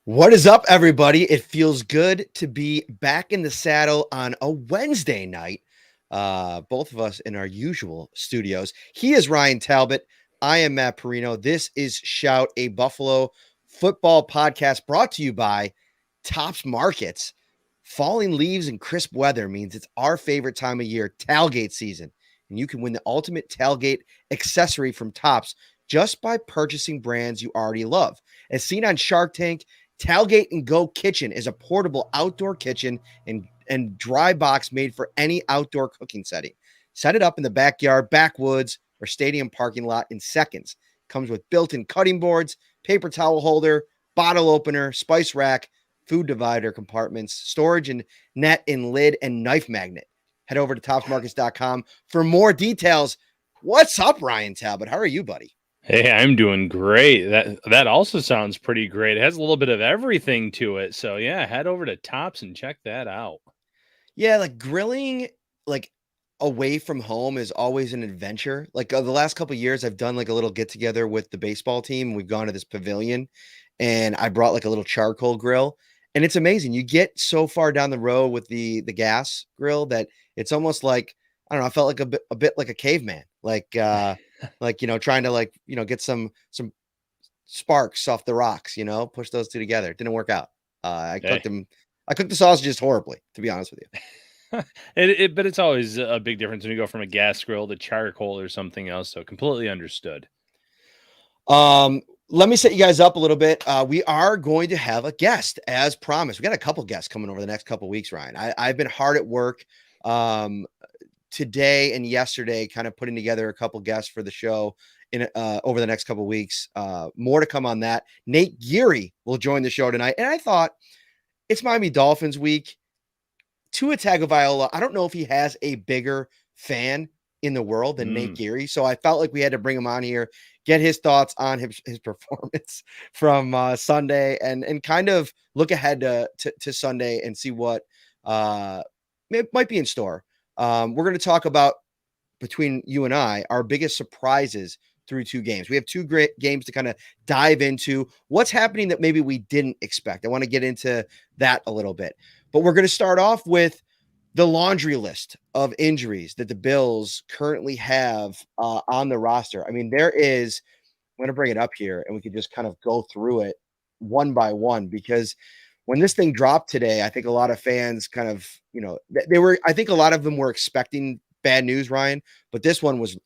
What is up, everybody? It feels good to be back in the saddle on a Wednesday night. Both of us in our usual studios. He is Ryan Talbot. I am Matt Parrino. This is Shout, a Buffalo football podcast brought to you by Tops Markets. Falling leaves and crisp weather means it's our favorite time of year, tailgate season. And you can win the ultimate tailgate accessory from Tops just by purchasing brands you already love. As seen on Shark Tank, Tailgate and Go Kitchen is a portable outdoor kitchen and dry box made for any outdoor cooking setting. Set it up in the backyard, backwoods, or stadium parking lot in seconds. Comes with built-in cutting boards, paper towel holder, bottle opener, spice rack, food divider compartments, storage and net and lid, and knife magnet. Head over to topsmarkets.com for more details. What's up, Ryan Talbot? How are you, buddy? Hey, I'm doing great. That also sounds pretty great. It has a little bit of everything to it. So yeah, head over to Tops and check that out. Yeah, like grilling, like away from home is always an adventure. Like the last couple of years, I've done like a little get together with the baseball team. We've gone to this pavilion, and I brought like a little charcoal grill, and it's amazing. You get so far down the road with the gas grill that it's almost like I don't know. I felt like a bit like a caveman, trying to get some sparks off the rocks. Push those two together. It didn't work out. I cooked Hey. them. I cooked the sausages horribly, to be honest with you. But it's always a big difference when you go from a gas grill to charcoal or something else. So completely understood. Let me set you guys up a little bit. We are going to have a guest as promised. We got a couple guests coming over the next couple weeks, Ryan. I've been hard at work today and yesterday, kind of putting together a couple guests for the show in over the next couple weeks. More to come on that. Nate Geary will join the show tonight. And I thought it's Miami Dolphins week. Tua Tagovailoa, I don't know if he has a bigger fan in the world than Nate Geary. So I felt like we had to bring him on here, get his thoughts on his performance from Sunday, and kind of look ahead to Sunday and see what might be in store. We're going to talk about, between you and I, our biggest surprises through two games. We have two great games to kind of dive into what's happening that maybe we didn't expect. I want to get into that a little bit. But we're going to start off with the laundry list of injuries that the Bills currently have on the roster. I mean, I'm going to bring it up here and we can just kind of go through it one by one, because when this thing dropped today, I think a lot of fans kind of, I think a lot of them were expecting bad news, Ryan, but this one was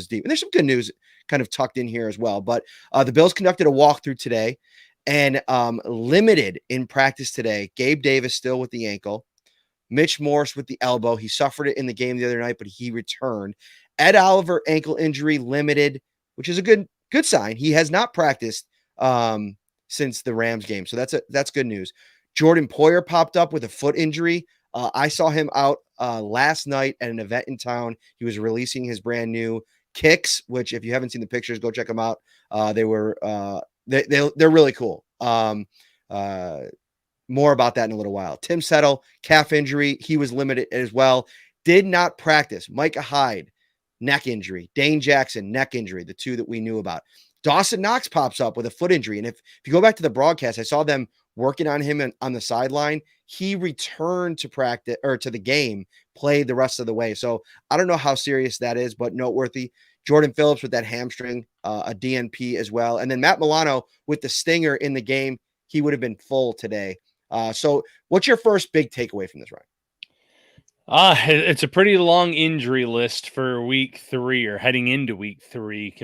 deep. And there's some good news kind of tucked in here as well. But the Bills conducted a walkthrough today and limited in practice today. Gabe Davis still with the ankle. Mitch Morse with the elbow. He suffered it in the game the other night, but he returned. Ed Oliver, ankle injury, limited, which is a good sign. He has not practiced since the Rams game, so that's good news. Jordan Poyer popped up with a foot injury. I saw him out last night at an event in town. He was releasing his brand new kicks, which if you haven't seen the pictures, go check them out. They were they're really cool. More about that in a little while. Tim Settle, calf injury. He was limited as well. Did not practice. Micah Hyde, neck injury. Dane Jackson, neck injury, the two that we knew about. Dawson Knox pops up with a foot injury. And if you go back to the broadcast, I saw them working on him on the sideline. He returned to practice or to the game, played the rest of the way. So I don't know how serious that is, but noteworthy. Jordan Phillips with that hamstring, a DNP as well. And then Matt Milano with the stinger in the game. He would have been full today. So what's your first big takeaway from this, Ryan? It's a pretty long injury list for week 3 or heading into week 3,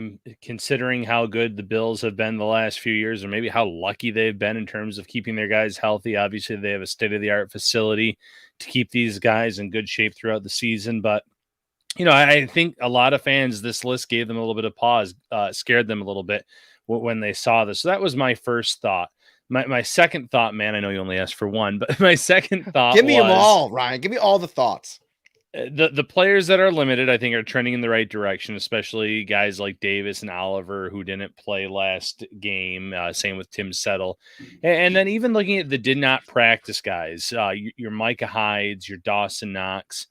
considering how good the Bills have been the last few years, or maybe how lucky they've been in terms of keeping their guys healthy. Obviously, they have a state-of-the-art facility to keep these guys in good shape throughout the season. But, I think a lot of fans, this list gave them a little bit of pause, scared them a little bit when they saw this. So that was my first thought. My second thought, man, I know you only asked for one, but my second thought Give me them all, Ryan. Give me all the thoughts. The players that are limited, I think, are trending in the right direction, especially guys like Davis and Oliver who didn't play last game. Same with Tim Settle. And then even looking at the did not practice guys, your Micah Hydes, your Dawson Knox,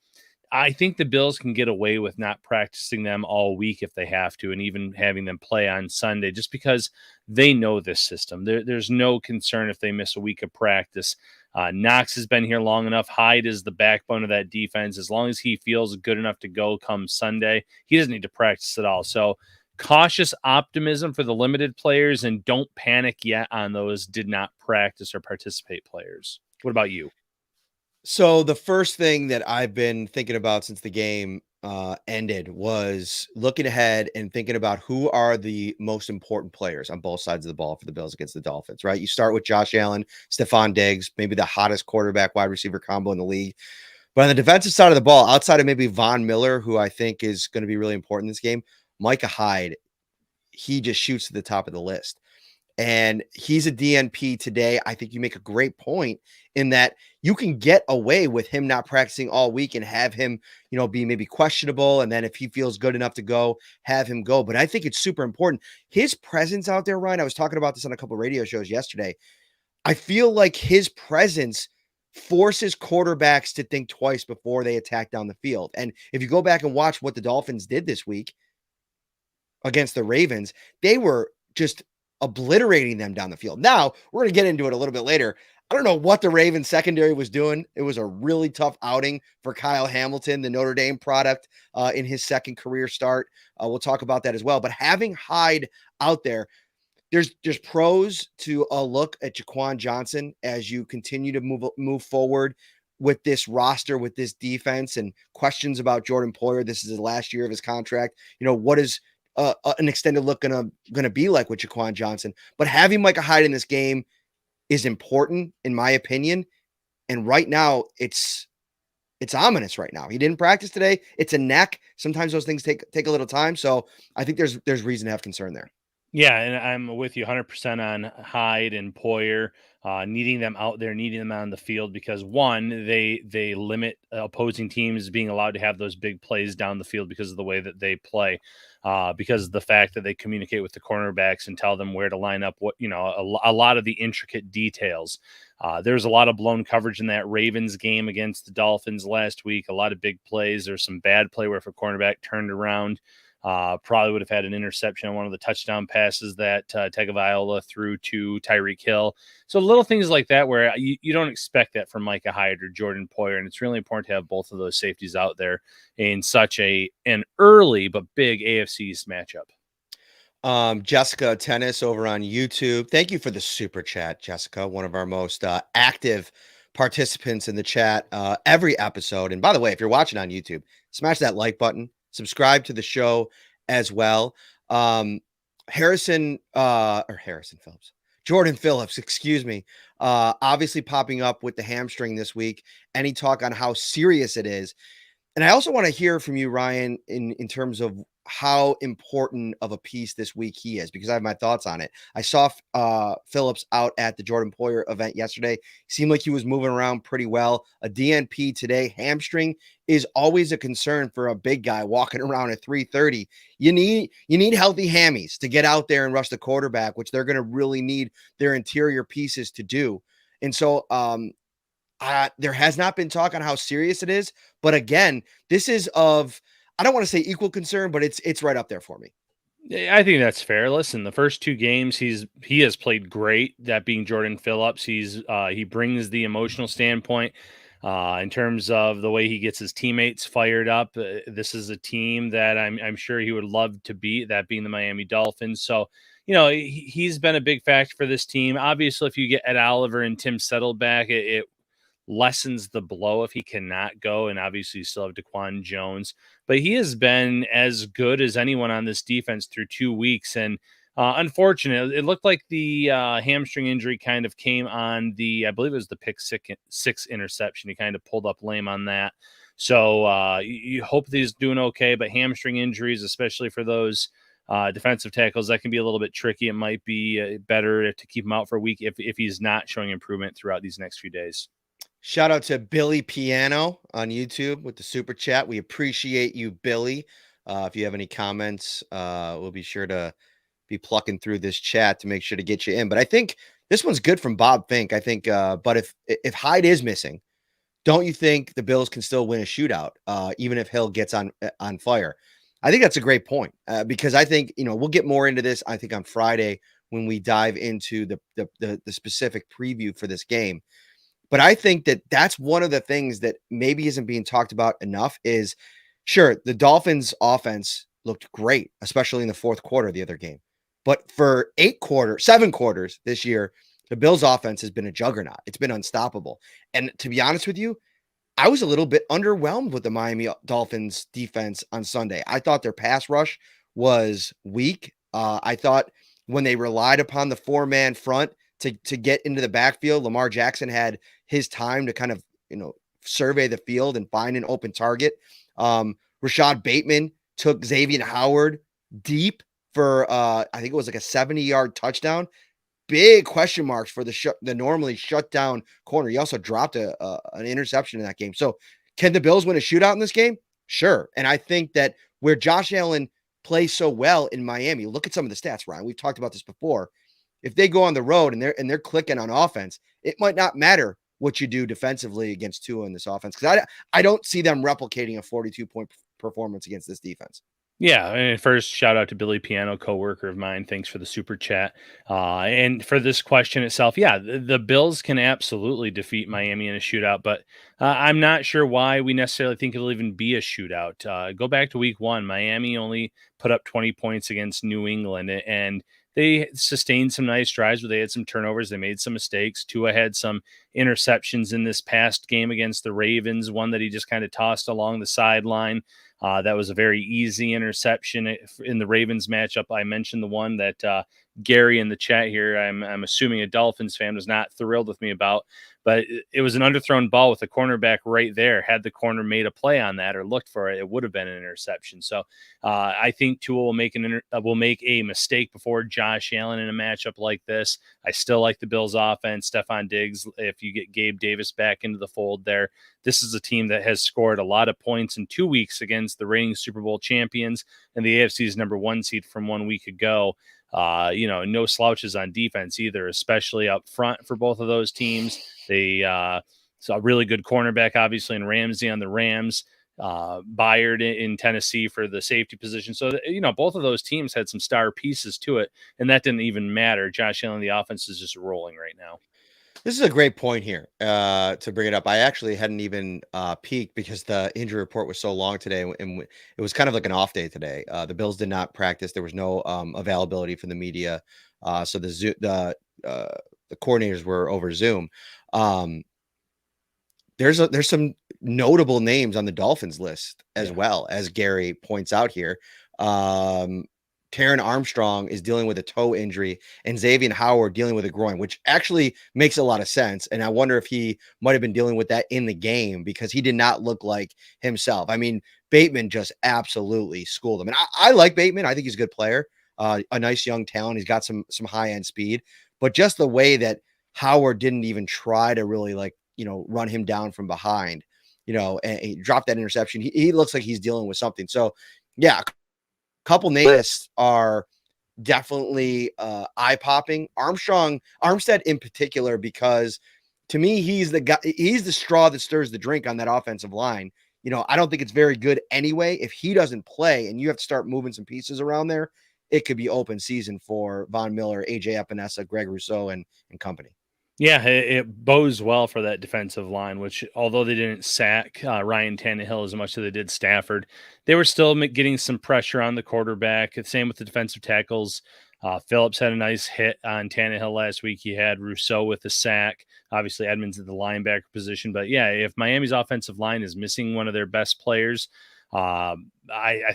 I think the Bills can get away with not practicing them all week if they have to, and even having them play on Sunday, just because they know this system. There's no concern if they miss a week of practice. Knox has been here long enough. Hyde is the backbone of that defense. As long as he feels good enough to go come Sunday, he doesn't need to practice at all. So cautious optimism for the limited players, and don't panic yet on those did not practice or participate players. What about you? So the first thing that I've been thinking about since the game ended was looking ahead and thinking about who are the most important players on both sides of the ball for the Bills against the Dolphins, right? You start with Josh Allen, Stephon Diggs, maybe the hottest quarterback wide receiver combo in the league. But on the defensive side of the ball, outside of maybe Von Miller, who I think is going to be really important in this game, Micah Hyde, he just shoots to the top of the list. And he's a DNP today. I think you make a great point in that you can get away with him not practicing all week and have him, be maybe questionable. And then if he feels good enough to go, have him go. But I think it's super important. His presence out there, Ryan, I was talking about this on a couple of radio shows yesterday. I feel like his presence forces quarterbacks to think twice before they attack down the field. And if you go back and watch what the Dolphins did this week against the Ravens, they were just obliterating them down the field. Now, we're going to get into it a little bit later. I don't know what the Ravens secondary was doing. It was a really tough outing for Kyle Hamilton, the Notre Dame product, in his second career start. We'll talk about that as well. But having Hyde out there, there's pros to a look at Jaquan Johnson as you continue to move forward with this roster, with this defense, and questions about Jordan Poyer. This is the last year of his contract. What is an extended look gonna be like with Jaquan Johnson? But having Micah Hyde in this game is important, in my opinion. And right now, it's ominous. Right now, he didn't practice today. It's a neck. Sometimes those things take a little time. So I think there's reason to have concern there. Yeah, and I'm with you 100% on Hyde and Poyer, needing them out there, needing them on the field because one, they limit opposing teams being allowed to have those big plays down the field because of the way that they play, because of the fact that they communicate with the cornerbacks and tell them where to line up. A lot of the intricate details. There's a lot of blown coverage in that Ravens game against the Dolphins last week. A lot of big plays. There's some bad play where if a cornerback turned around. Probably would have had an interception on one of the touchdown passes that Tagovailoa threw to Tyreek Hill. So little things like that where you don't expect that from Micah Hyde or Jordan Poyer, and it's really important to have both of those safeties out there in such an early but big AFC East matchup. Jessica Tennis over on YouTube. Thank you for the super chat, Jessica, one of our most active participants in the chat every episode. And by the way, if you're watching on YouTube, smash that like button. Subscribe to the show as well. Harrison Phillips, Jordan Phillips, excuse me. Obviously popping up with the hamstring this week. Any talk on how serious it is? And I also want to hear from you, Ryan, in terms of how important of a piece this week he is, because I have my thoughts on it. I saw Phillips out at the Jordan Poyer event yesterday. Seemed like he was moving around pretty well. A DNP today. Hamstring is always a concern for a big guy walking around at 330. You need healthy hammies to get out there and rush the quarterback, which they're going to really need their interior pieces to do. And so there has not been talk on how serious it is, but again, this is I don't want to say equal concern, but it's right up there for me. I think that's fair. Listen, the first two games he has played great. That being Jordan Phillips, he brings the emotional standpoint in terms of the way he gets his teammates fired up. This is a team that I'm sure he would love to beat. That being the Miami Dolphins. So he's been a big factor for this team. Obviously, if you get Ed Oliver and Tim Settle back, it lessens the blow if he cannot go. And obviously you still have Daquan Jones, but he has been as good as anyone on this defense through 2 weeks. And unfortunate, it looked like the hamstring injury kind of came on I believe it was the pick six interception. He kind of pulled up lame on that. So you hope that he's doing okay, but hamstring injuries, especially for those defensive tackles, that can be a little bit tricky. It might be better to keep him out for a week if he's not showing improvement throughout these next few days. Shout out to Billy Piano on YouTube with the super chat. We appreciate you, Billy. If you have any comments, we'll be sure to be plucking through this chat to make sure to get you in. But I think this one's good from Bob Fink. I think, but if Hyde is missing, don't you think the Bills can still win a shootout, even if Hill gets on fire? I think that's a great point, because I think, we'll get more into this, I think, on Friday when we dive into the specific preview for this game. But I think that that's one of the things that maybe isn't being talked about enough is, sure, the Dolphins offense looked great, especially in the fourth quarter of the other game. But for 7 quarters this year, the Bills offense has been a juggernaut. It's been unstoppable. And to be honest with you, I was a little bit underwhelmed with the Miami Dolphins defense on Sunday. I thought their pass rush was weak. I thought when they relied upon the 4-man front to get into the backfield, Lamar Jackson had his time to kind of, survey the field and find an open target. Rashad Bateman took Xavier Howard deep for I think it was like a 70-yard touchdown. Big question marks for the normally shut down corner. He also dropped an interception in that game. So can the Bills win a shootout in this game? Sure. And I think that where Josh Allen plays so well in Miami, look at some of the stats, Ryan. We've talked about this before. If they go on the road and they're clicking on offense, it might not matter what you do defensively against Tua in this offense, because I don't see them replicating a 42-point performance against this defense. Yeah, and first, shout out to Billy Piano, coworker of mine. Thanks for the super chat. And for this question itself, yeah, the Bills can absolutely defeat Miami in a shootout, but I'm not sure why we necessarily think it'll even be a shootout. Go back to week 1. Miami only put up 20 points against New England, and they sustained some nice drives where they had some turnovers. They made some mistakes. Tua had some interceptions in this past game against the Ravens, one that he just kind of tossed along the sideline. That was a very easy interception in the Ravens matchup. I mentioned the one that Gary in the chat here, I'm assuming a Dolphins fan, was not thrilled with me about, but it was an underthrown ball with the cornerback right there. Had the corner made a play on that or looked for it, it would have been an interception. So I think Tua will make a mistake before Josh Allen in a matchup like this. I still like the Bills offense. Stephon Diggs, if you get Gabe Davis back into the fold there, this is a team that has scored a lot of points in 2 weeks against the reigning Super Bowl champions and the AFC's number 1 seed from 1 week ago. No slouches on defense either, especially up front for both of those teams. They saw a really good cornerback, obviously, in Ramsey on the Rams, Byard in Tennessee for the safety position. So, both of those teams had some star pieces to it, and that didn't even matter. Josh Allen, the offense is just rolling right now. This is a great point here to bring it up. I actually hadn't even peeked because the injury report was so long today, and it was kind of like an off day today. The Bills did not practice. There was no availability for the media, so the coordinators were over Zoom. There's some notable names on the Dolphins list as well, as Gary points out here. Taron Armstrong is dealing with a toe injury, and Xavier Howard dealing with a groin, which actually makes a lot of sense. And I wonder if he might have been dealing with that in the game, because he did not look like himself. I mean, Bateman just absolutely schooled him. And I like Bateman. I think he's a good player, a nice young talent. He's got some high-end speed. But just the way that Howard didn't even try to really, run him down from behind, and he dropped that interception. He looks like he's dealing with something. So, yeah, couple names are definitely eye-popping. Armstead in particular, because to me, he's the guy, he's the straw that stirs the drink on that offensive line. I don't think it's very good anyway. If he doesn't play and you have to start moving some pieces around there, it could be open season for Von Miller, AJ Epinesa, Greg Rousseau, and company. Yeah, it bodes well for that defensive line, which, although they didn't sack Ryan Tannehill as much as they did Stafford, they were still getting some pressure on the quarterback. Same with the defensive tackles. Phillips had a nice hit on Tannehill last week. He had Rousseau with the sack. Obviously, Edmonds at the linebacker position. But, yeah, if Miami's offensive line is missing one of their best players, I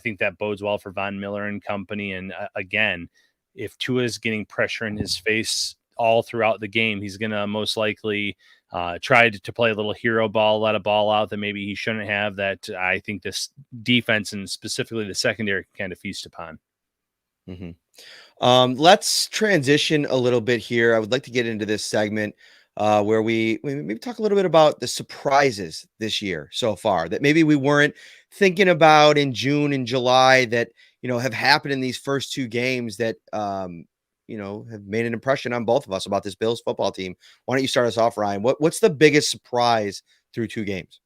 think that bodes well for Von Miller and company. And, again, if Tua is getting pressure in his face all throughout the game, he's going to most likely try to play a little hero ball, let a ball out that maybe he shouldn't have, that I think this defense and specifically the secondary can kind of feast upon. Mm-hmm. Let's transition a little bit here. I would like to get into this segment where we maybe talk a little bit about the surprises this year so far that maybe we weren't thinking about in June and July that, have happened in these first 2 games that, have made an impression on both of us about this Bills football team. Why don't you start us off, Ryan? What's the biggest surprise through 2 games?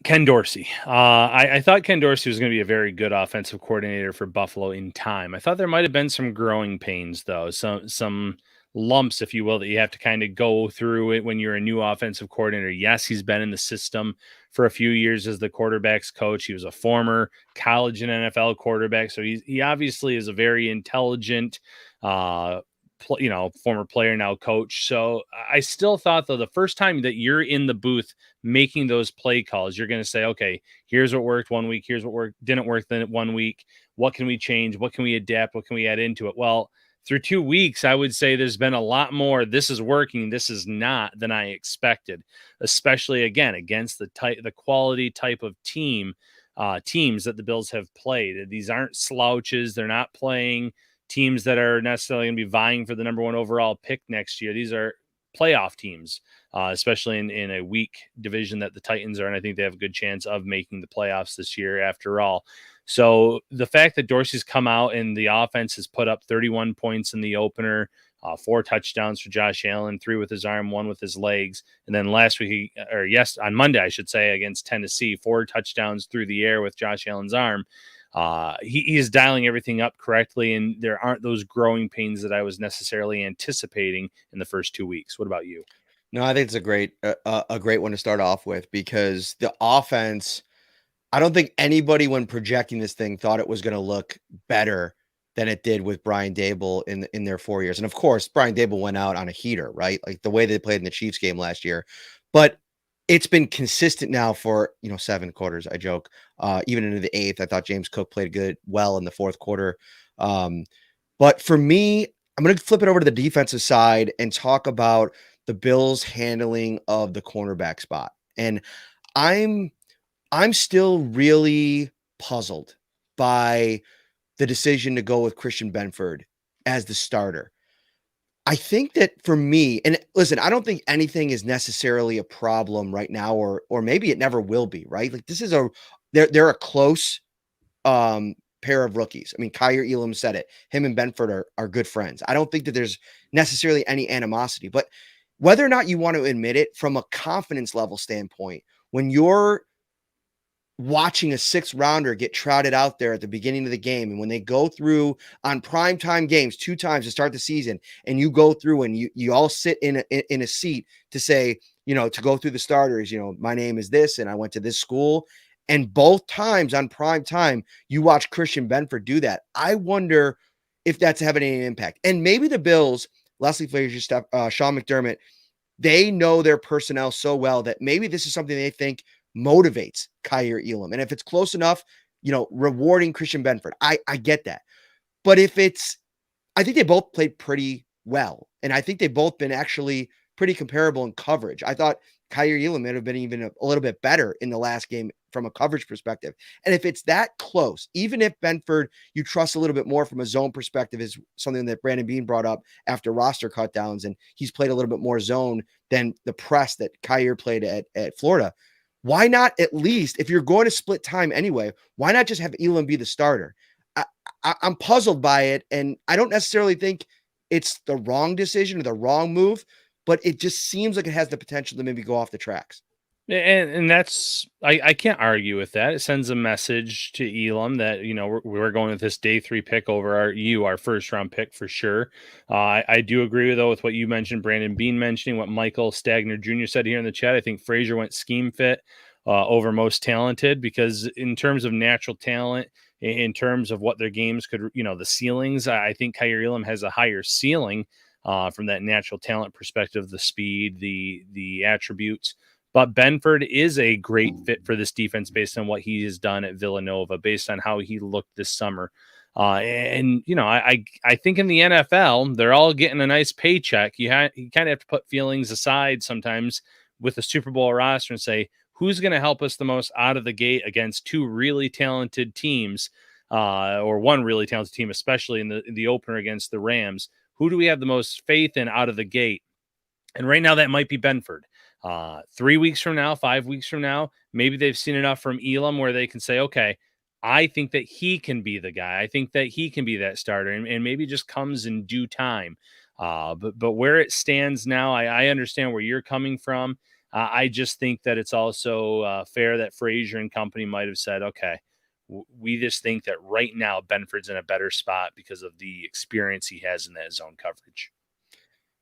Ken Dorsey. I thought Ken Dorsey was going to be a very good offensive coordinator for Buffalo in time. I thought there might have been some growing pains, though, some lumps, if you will, that you have to kind of go through it when you're a new offensive coordinator. Yes, he's been in the system for a few years as the quarterback's coach. He was a former college and NFL quarterback, so he obviously is a very intelligent, former player, now coach. So I still thought, though, the first time that you're in the booth making those play calls, you're going to say, okay, here's what worked one week, here's what didn't work then 1 week. What can we change? What can we adapt? What can we add into it? Well, through 2 weeks, I would say there's been a lot more. This is working, this is not, than I expected, especially again against the quality type of teams that the Bills have played. These aren't slouches. They're not playing teams that are necessarily going to be vying for the number 1 overall pick next year. These are playoff teams, especially in a weak division that the Titans are. And I think they have a good chance of making the playoffs this year after all. So the fact that Dorsey's come out and the offense has put up 31 points in the opener, 4 touchdowns for Josh Allen, 3 with his arm, 1 with his legs. And then on Monday, I should say, against Tennessee, 4 touchdowns through the air with Josh Allen's arm. He is dialing everything up correctly, and there aren't those growing pains that I was necessarily anticipating in the first 2 weeks. What about you? No, I think it's a great one to start off with, because the offense, I don't think anybody when projecting this thing thought it was going to look better than it did with Brian Daboll in their 4 years. And of course, Brian Daboll went out on a heater, right? Like the way they played in the Chiefs game last year. But it's been consistent now for, 7 quarters. I joke, even into the 8th. I thought James Cook played well in the 4th quarter. But for me, I'm going to flip it over to the defensive side and talk about the Bills' handling of the cornerback spot. And I'm still really puzzled by the decision to go with Christian Benford as the starter. I think that for me, and listen, I don't think anything is necessarily a problem right now, or maybe it never will be, right? Like this is they're a close pair of rookies. I mean, Kyer Elam said it. Him and Benford are good friends. I don't think that there's necessarily any animosity, but whether or not you want to admit it, from a confidence level standpoint, when you're watching a 6th rounder get trotted out there at the beginning of the game, and when they go through on primetime games 2 times to start the season, and you go through and you all sit in a seat to say, to go through the starters, my name is this and I went to this school, and both times on prime time you watch Christian Benford do that. I wonder if that's having any impact. And maybe the Bills, Leslie Frazier, Sean McDermott, they know their personnel so well that maybe this is something they think motivates Kyer Elam. And if it's close enough, rewarding Christian Benford, I get that. But I think they both played pretty well. And I think they've both been actually pretty comparable in coverage. I thought Kyer Elam might have been even a little bit better in the last game from a coverage perspective. And if it's that close, even if Benford, you trust a little bit more from a zone perspective, is something that Brandon Beane brought up after roster cutdowns, and he's played a little bit more zone than the press that Kyer played at Florida. Why not, at least, if you're going to split time anyway, why not just have Elam be the starter? I'm puzzled by it, and I don't necessarily think it's the wrong decision or the wrong move, but it just seems like it has the potential to maybe go off the tracks. And that's I can't argue with that. It sends a message to Elam that we're going with this day 3 pick over our first round pick for sure. I do agree though with what you mentioned, Brandon Beane mentioning what Michael Stagner Jr. said here in the chat. I think Frazier went scheme fit over most talented, because in terms of natural talent, in terms of what their games could, the ceilings, I think Kyer Elam has a higher ceiling from that natural talent perspective, the speed, the attributes. But Benford is a great fit for this defense based on what he has done at Villanova, based on how he looked this summer. I think in the NFL, they're all getting a nice paycheck. You kind of have to put feelings aside sometimes with the Super Bowl roster and say, who's going to help us the most out of the gate against 2 really talented teams, or 1 really talented team, especially in the opener against the Rams? Who do we have the most faith in out of the gate? And right now that might be Benford. 3 weeks from now, 5 weeks from now, maybe they've seen enough from Elam where they can say, okay, I think that he can be the guy. I think that he can be that starter, and maybe just comes in due time. But where it stands now, I understand where you're coming from. I just think that it's also fair that Frazier and company might have said, okay, we just think that right now Benford's in a better spot because of the experience he has in that zone coverage.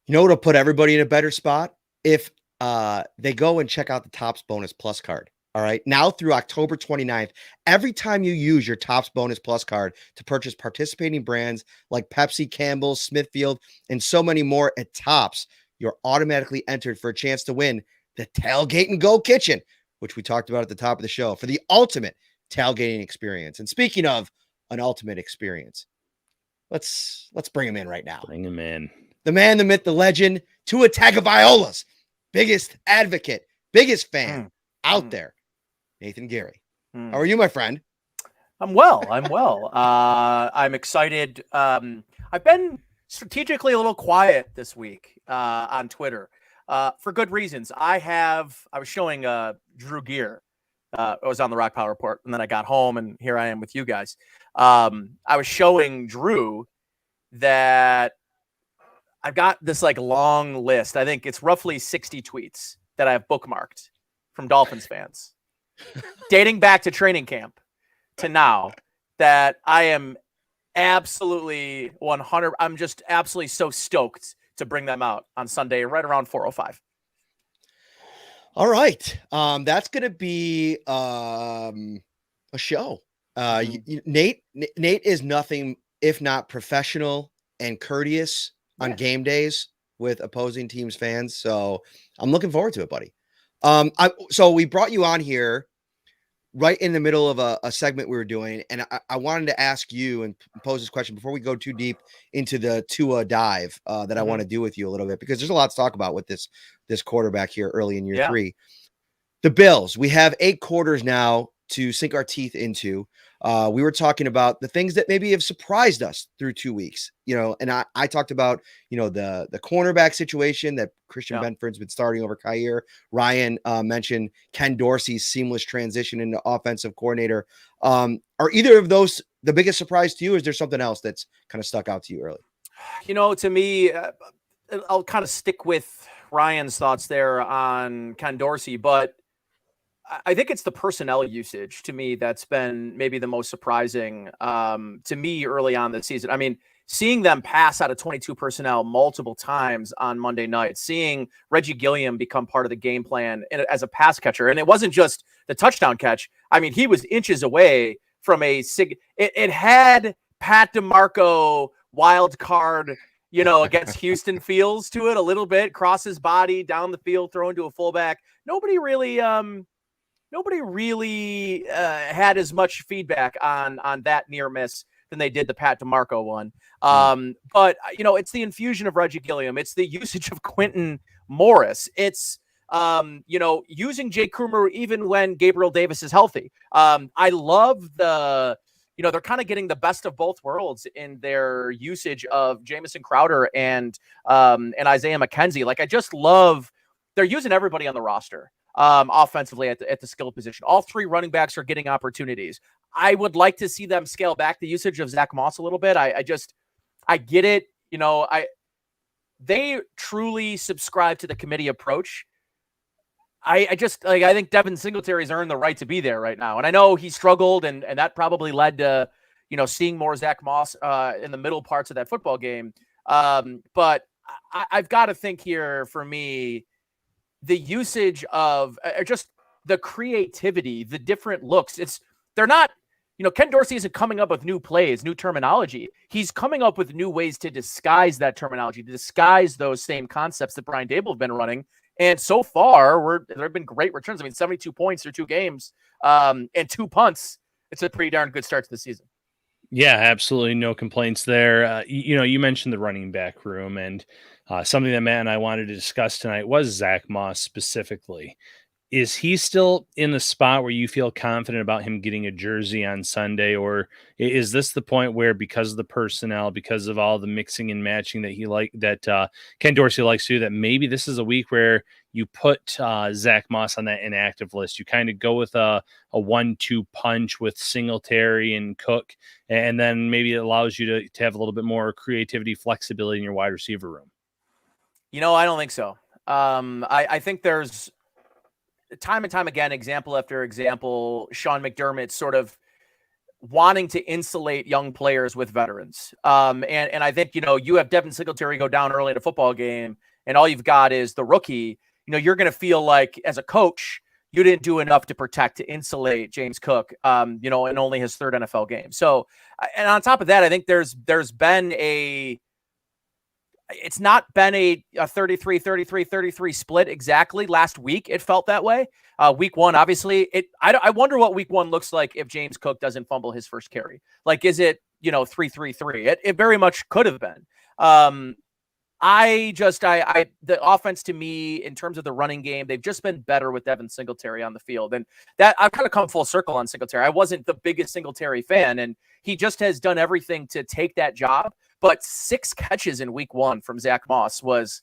You know what'll put everybody in a better spot? If they go and check out the Topps Bonus Plus card. All right. Now through October 29th, every time you use your Topps Bonus Plus card to purchase participating brands like Pepsi, Campbell's, Smithfield, and so many more at Topps, you're automatically entered for a chance to win the Tailgate and Go Kitchen, which we talked about at the top of the show, for the ultimate tailgating experience. And speaking of an ultimate experience, let's bring him in right now. Bring him in. The man, the myth, the legend, Tua Tagovailoa's biggest advocate, biggest fan out there, Nate Geary. How are you, my friend? I'm well. I'm excited. I've been strategically a little quiet this week on Twitter for good reasons. I was showing Drew gear. I was on the Rock Power Report, and then I got home, and here I am with you guys. I was showing Drew that I've got this like long list. I think it's roughly 60 tweets that I have bookmarked from Dolphins fans dating back to training camp to now, that I am absolutely 100. I'm just absolutely so stoked to bring them out on Sunday, right around 4:05. All right. That's going to be a show. Nate is nothing if not professional and courteous on game days with opposing teams' fans. So I'm looking forward to it, buddy. So we brought you on here right in the middle of a segment we were doing, and I wanted to ask you and pose this question before we go too deep into the Tua dive that I want to do with you a little bit, because there's a lot to talk about with this quarterback here early in year 3. The Bills, we have 8 quarters now to sink our teeth into. We were talking about the things that maybe have surprised us through 2 weeks, and I talked about, the cornerback situation that Christian Benford's been starting over Kyer. Ryan mentioned Ken Dorsey's seamless transition into offensive coordinator. Are either of those the biggest surprise to you, or is there something else that's kind of stuck out to you early? To me, I'll kind of stick with Ryan's thoughts there on Ken Dorsey, but I think it's the personnel usage to me that's been maybe the most surprising to me early on this season. I mean, seeing them pass out of 22 personnel multiple times on Monday night, seeing Reggie Gilliam become part of the game plan as a pass catcher. And it wasn't just the touchdown catch. I mean, he was inches away from it had Pat DeMarco wild card, against Houston feels to it a little bit, cross his body down the field, throw into a fullback. Nobody really had as much feedback on that near miss than they did the Pat DeMarco one. But it's the infusion of Reggie Gilliam. It's the usage of Quentin Morris. It's, using Jake Krumer even when Gabriel Davis is healthy. I love they're kind of getting the best of both worlds in their usage of Jamison Crowder and Isaiah McKenzie. Like, I just love, they're using everybody on the roster. Offensively at the skill position. All 3 running backs are getting opportunities. I would like to see them scale back the usage of Zach Moss a little bit. I get it. They truly subscribe to the committee approach. I think Devin Singletary's earned the right to be there right now. And I know he struggled and that probably led to, seeing more Zach Moss in the middle parts of that football game. But I've got to think here for me, the usage of just the creativity, the different looks. They're not, Ken Dorsey isn't coming up with new plays, new terminology. He's coming up with new ways to disguise that terminology, to disguise those same concepts that Brian Dable have been running. And so far, there have been great returns. I mean, 72 points through 2 games and 2 punts. It's a pretty darn good start to the season. Yeah, absolutely. No complaints there. You mentioned the running back room, and something that Matt and I wanted to discuss tonight was Zach Moss specifically. Is he still in the spot where you feel confident about him getting a jersey on Sunday, or is this the point where, because of the personnel, because of all the mixing and matching that Ken Dorsey likes to do, that maybe this is a week where you put Zach Moss on that inactive list? You kind of go with a 1-2 punch with Singletary and Cook, and then maybe it allows you to have a little bit more creativity, flexibility in your wide receiver room. I don't think so. I think there's time and time again, example after example, Sean McDermott sort of wanting to insulate young players with veterans. And I think, you have Devin Singletary go down early in a football game, and all you've got is the rookie. You're going to feel like as a coach, you didn't do enough to protect, to insulate James Cook, in only his third NFL game. So, and on top of that, I think there's been it's not been a 33 split exactly. Last week, it felt that way. Week one, obviously, I wonder what week one looks like if James Cook doesn't fumble his first carry. Like, is it, 3-3-3? It very much could have been. The offense, to me, in terms of the running game, they've just been better with Devin Singletary on the field. And that I've kind of come full circle on Singletary. I wasn't the biggest Singletary fan, and he just has done everything to take that job. But 6 catches in week one from Zach Moss was,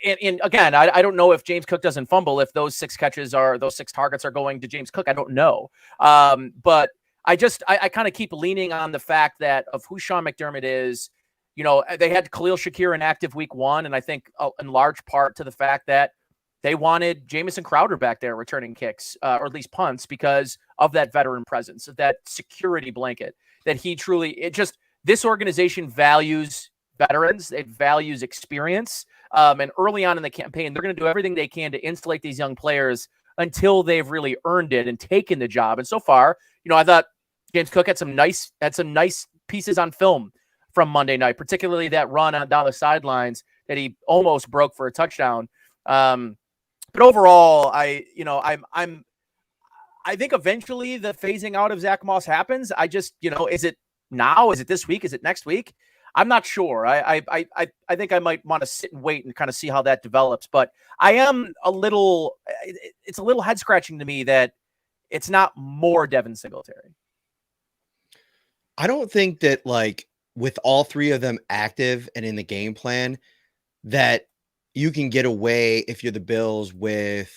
and again, I don't know if James Cook doesn't fumble, if those 6 targets are going to James Cook. I don't know. But I kind of keep leaning on the fact that of who Sean McDermott is. They had Khalil Shakir inactive week one, and I think in large part to the fact that they wanted Jamison Crowder back there returning kicks, or at least punts, because of that veteran presence, of that security blanket that he truly, this organization values veterans. It values experience. And early on in the campaign, they're going to do everything they can to insulate these young players until they've really earned it and taken the job. And so far, I thought James Cook had some nice pieces on film from Monday night, particularly that run down the sidelines that he almost broke for a touchdown. But overall, I think eventually the phasing out of Zach Moss happens. Is it now? Is it this week? Is it next week? I'm not sure. I think I might want to sit and wait and kind of see how that develops. But it's a little head scratching to me that it's not more Devin Singletary. I don't think that, like, with all 3 of them active and in the game plan, that you can get away, if you're the Bills, with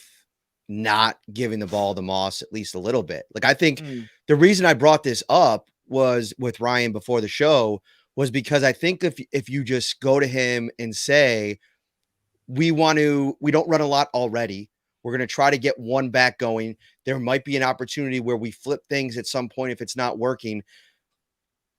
not giving the ball to Moss at least a little bit. Like, I think the reason I brought this up was with Ryan before the show was because I think if you just go to him and say, we don't run a lot already, we're going to try to get one back going. There might be an opportunity where we flip things at some point if it's not working.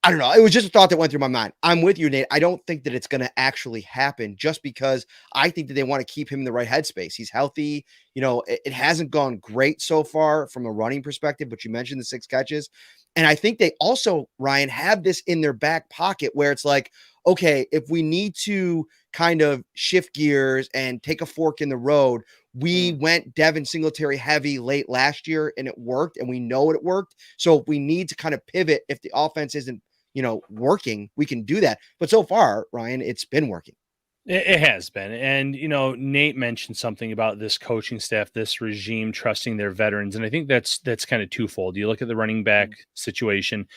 I don't know. It was just a thought that went through my mind. I'm with you, Nate. I don't think that it's going to actually happen, just because I think that they want to keep him in the right headspace. He's healthy. It hasn't gone great so far from a running perspective, but you mentioned the 6 catches. And I think they also, Ryan, have this in their back pocket where it's like, okay, if we need to kind of shift gears and take a fork in the road, we went Devin Singletary heavy late last year and it worked, and we know it worked. So if we need to kind of pivot, if the offense isn't, working, we can do that. But so far, Ryan, it's been working. It has been. And, Nate mentioned something about this coaching staff, this regime trusting their veterans. And I think that's kind of twofold. You look at the running back situation.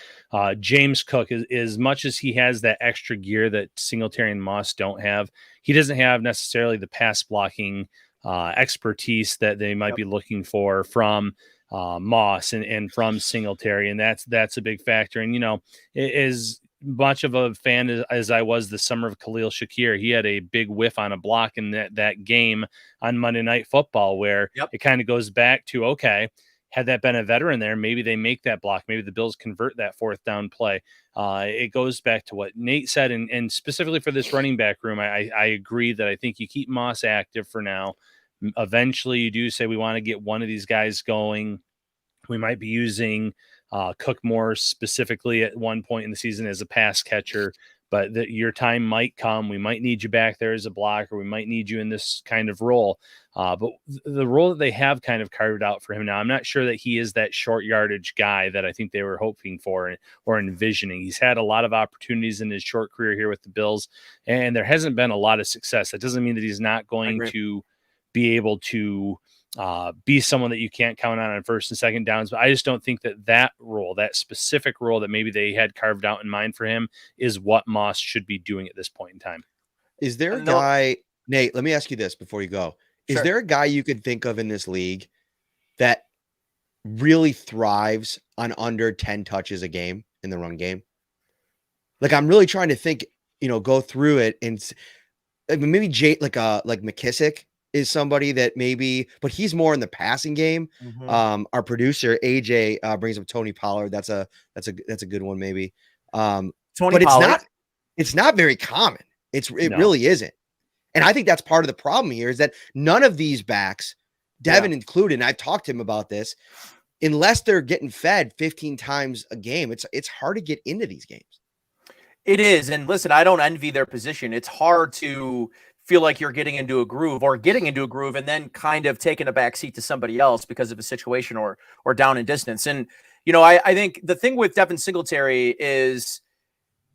James Cook, as much as he has that extra gear that Singletary and Moss don't have, he doesn't have necessarily the pass blocking expertise that they might be looking for from Moss and from Singletary. And that's a big factor. And, as much of a fan as I was the summer of Khalil Shakir, he had a big whiff on a block in that game on Monday Night Football, where it kind of goes back to, okay, had that been a veteran there, maybe they make that block. Maybe the Bills convert that 4th down play. It goes back to what Nate said. And specifically for this running back room, I agree that I think you keep Moss active for now. Eventually you do say we want to get one of these guys going. We might be using Cook more specifically at one point in the season as a pass catcher, but your time might come. We might need you back there as a blocker. We might need you in this kind of role. But the role that they have kind of carved out for him now, I'm not sure that he is that short yardage guy that I think they were hoping for or envisioning. He's had a lot of opportunities in his short career here with the Bills, and there hasn't been a lot of success. That doesn't mean that he's not going to be able to be someone that you can't count on 1st and 2nd downs. But I just don't think that role, that specific role that maybe they had carved out in mind for him, is what Moss should be doing at this point in time. Is there a guy, Nate, let me ask you this before you go. Is there a guy you could think of in this league that really thrives on under 10 touches a game in the run game? Like, I'm really trying to think, go through it, and maybe like McKissick. is somebody that maybe, but he's more in the passing game. Our producer AJ brings up Tony Pollard. That's a good one maybe. Tony but Pollard. it's not very common. It No. really isn't. And I think that's part of the problem here is that none of these backs, Devin included, and I've talked to him about this, unless they're getting fed 15 times a game, it's hard to get into these games. It is. And listen, I don't envy their position. It's hard to feel like you're getting into a groove and then kind of taking a back seat to somebody else because of a situation or down in distance. And, I think the thing with Devin Singletary is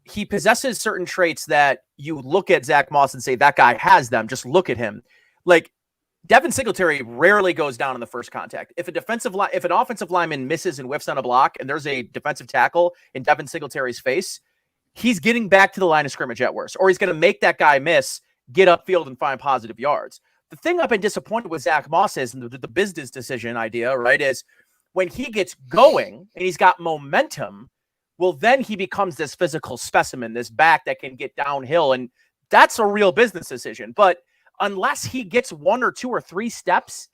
he possesses certain traits that you look at Zach Moss and say, that guy has them. Just look at him. Like, Devin Singletary rarely goes down in the first contact. If an offensive lineman misses and whiffs on a block and there's a defensive tackle in Devin Singletary's face, he's getting back to the line of scrimmage at worst, or he's going to make that guy miss, get upfield and find positive yards. The thing I've been disappointed with Zach Moss is, and the business decision idea, right, is when he gets going and he's got momentum, well, then he becomes this physical specimen, this back that can get downhill. And that's a real business decision. But unless he gets 1 or 2 or 3 steps,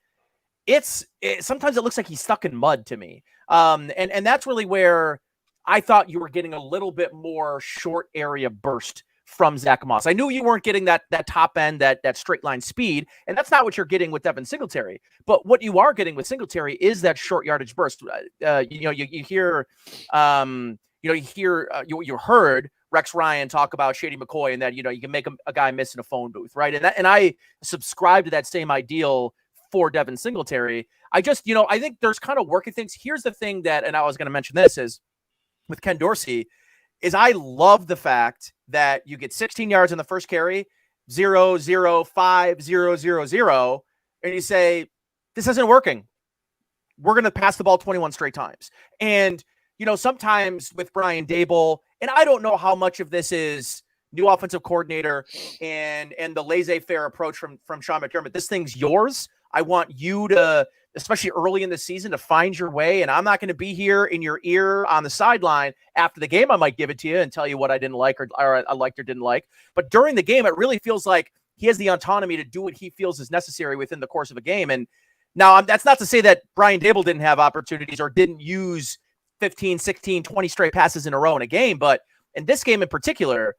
sometimes it looks like he's stuck in mud to me. And that's really where I thought you were getting a little bit more short area burst from Zach Moss. I knew you weren't getting that top end, that straight line speed, and that's not what you're getting with Devin Singletary. But what you are getting with Singletary is that short yardage burst. You heard Rex Ryan talk about Shady McCoy and that, you can make a guy miss in a phone booth, right? And I subscribe to that same ideal for Devin Singletary. I think there's kind of working things. Here's the thing and I was going to mention this is with Ken Dorsey, is I love the fact that you get 16 yards in the first carry, 0, 0, 5, 0, 0, 0, and you say, this isn't working. We're going to pass the ball 21 straight times. And, sometimes with Brian Daboll, and I don't know how much of this is new offensive coordinator and the laissez-faire approach from Sean McDermott. This thing's yours. I want you to, especially early in the season, to find your way. And I'm not going to be here in your ear on the sideline. After the game, I might give it to you and tell you what I didn't like or I liked or didn't like. But during the game, it really feels like he has the autonomy to do what he feels is necessary within the course of a game. And now that's not to say that Brian Daboll didn't have opportunities or didn't use 15, 16, 20 straight passes in a row in a game. But in this game in particular,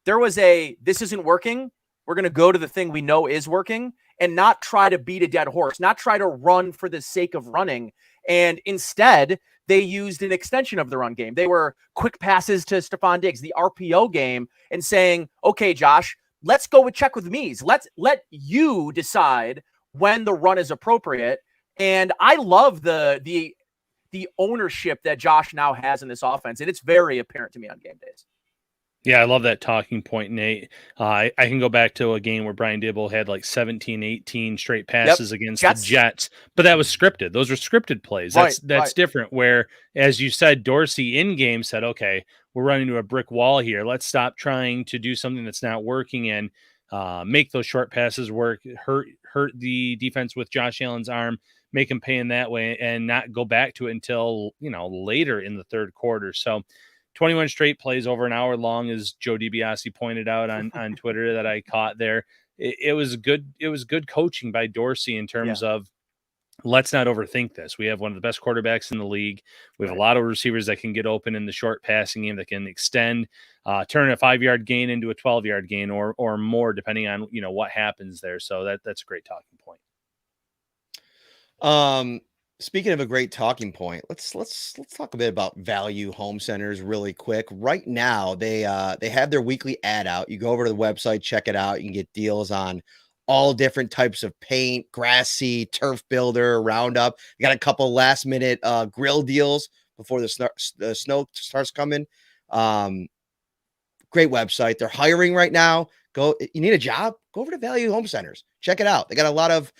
there was this isn't working. We're going to go to the thing we know is working and not try to beat a dead horse, not try to run for the sake of running. And instead, they used an extension of the run game. They were quick passes to Stephon Diggs, the RPO game, and saying, okay, Josh, let's go with check with me's. Let you decide when the run is appropriate. And I love the ownership that Josh now has in this offense. And it's very apparent to me on game days. Yeah, I love that talking point, Nate. I can go back to a game where Brian Daboll had like 17, 18 straight passes against the Jets, but that was scripted. Those were scripted plays. That's different. Where, as you said, Dorsey in game said, okay, we're running to a brick wall here. Let's stop trying to do something that's not working and make those short passes work, hurt the defense with Josh Allen's arm, make him pay in that way, and not go back to it until, later in the third quarter. So 21 straight plays over an hour long, as Joe DiBiase pointed out on Twitter that I caught there. It was good. It was good coaching by Dorsey in terms of, let's not overthink this. We have one of the best quarterbacks in the league. We have a lot of receivers that can get open in the short passing game, that can extend, turn a 5-yard gain into a 12-yard gain or more, depending on, what happens there. So that's a great talking point. Speaking of a great talking point, let's talk a bit about Value Home Centers really quick. Right now, they have their weekly ad out. You go over to the website, check it out. You can get deals on all different types of paint, grass seed, turf builder, Roundup. You got a couple last minute grill deals before the snow starts coming. Great website. They're hiring right now. You need a job? Go over to Value Home Centers. Check it out. They got a lot of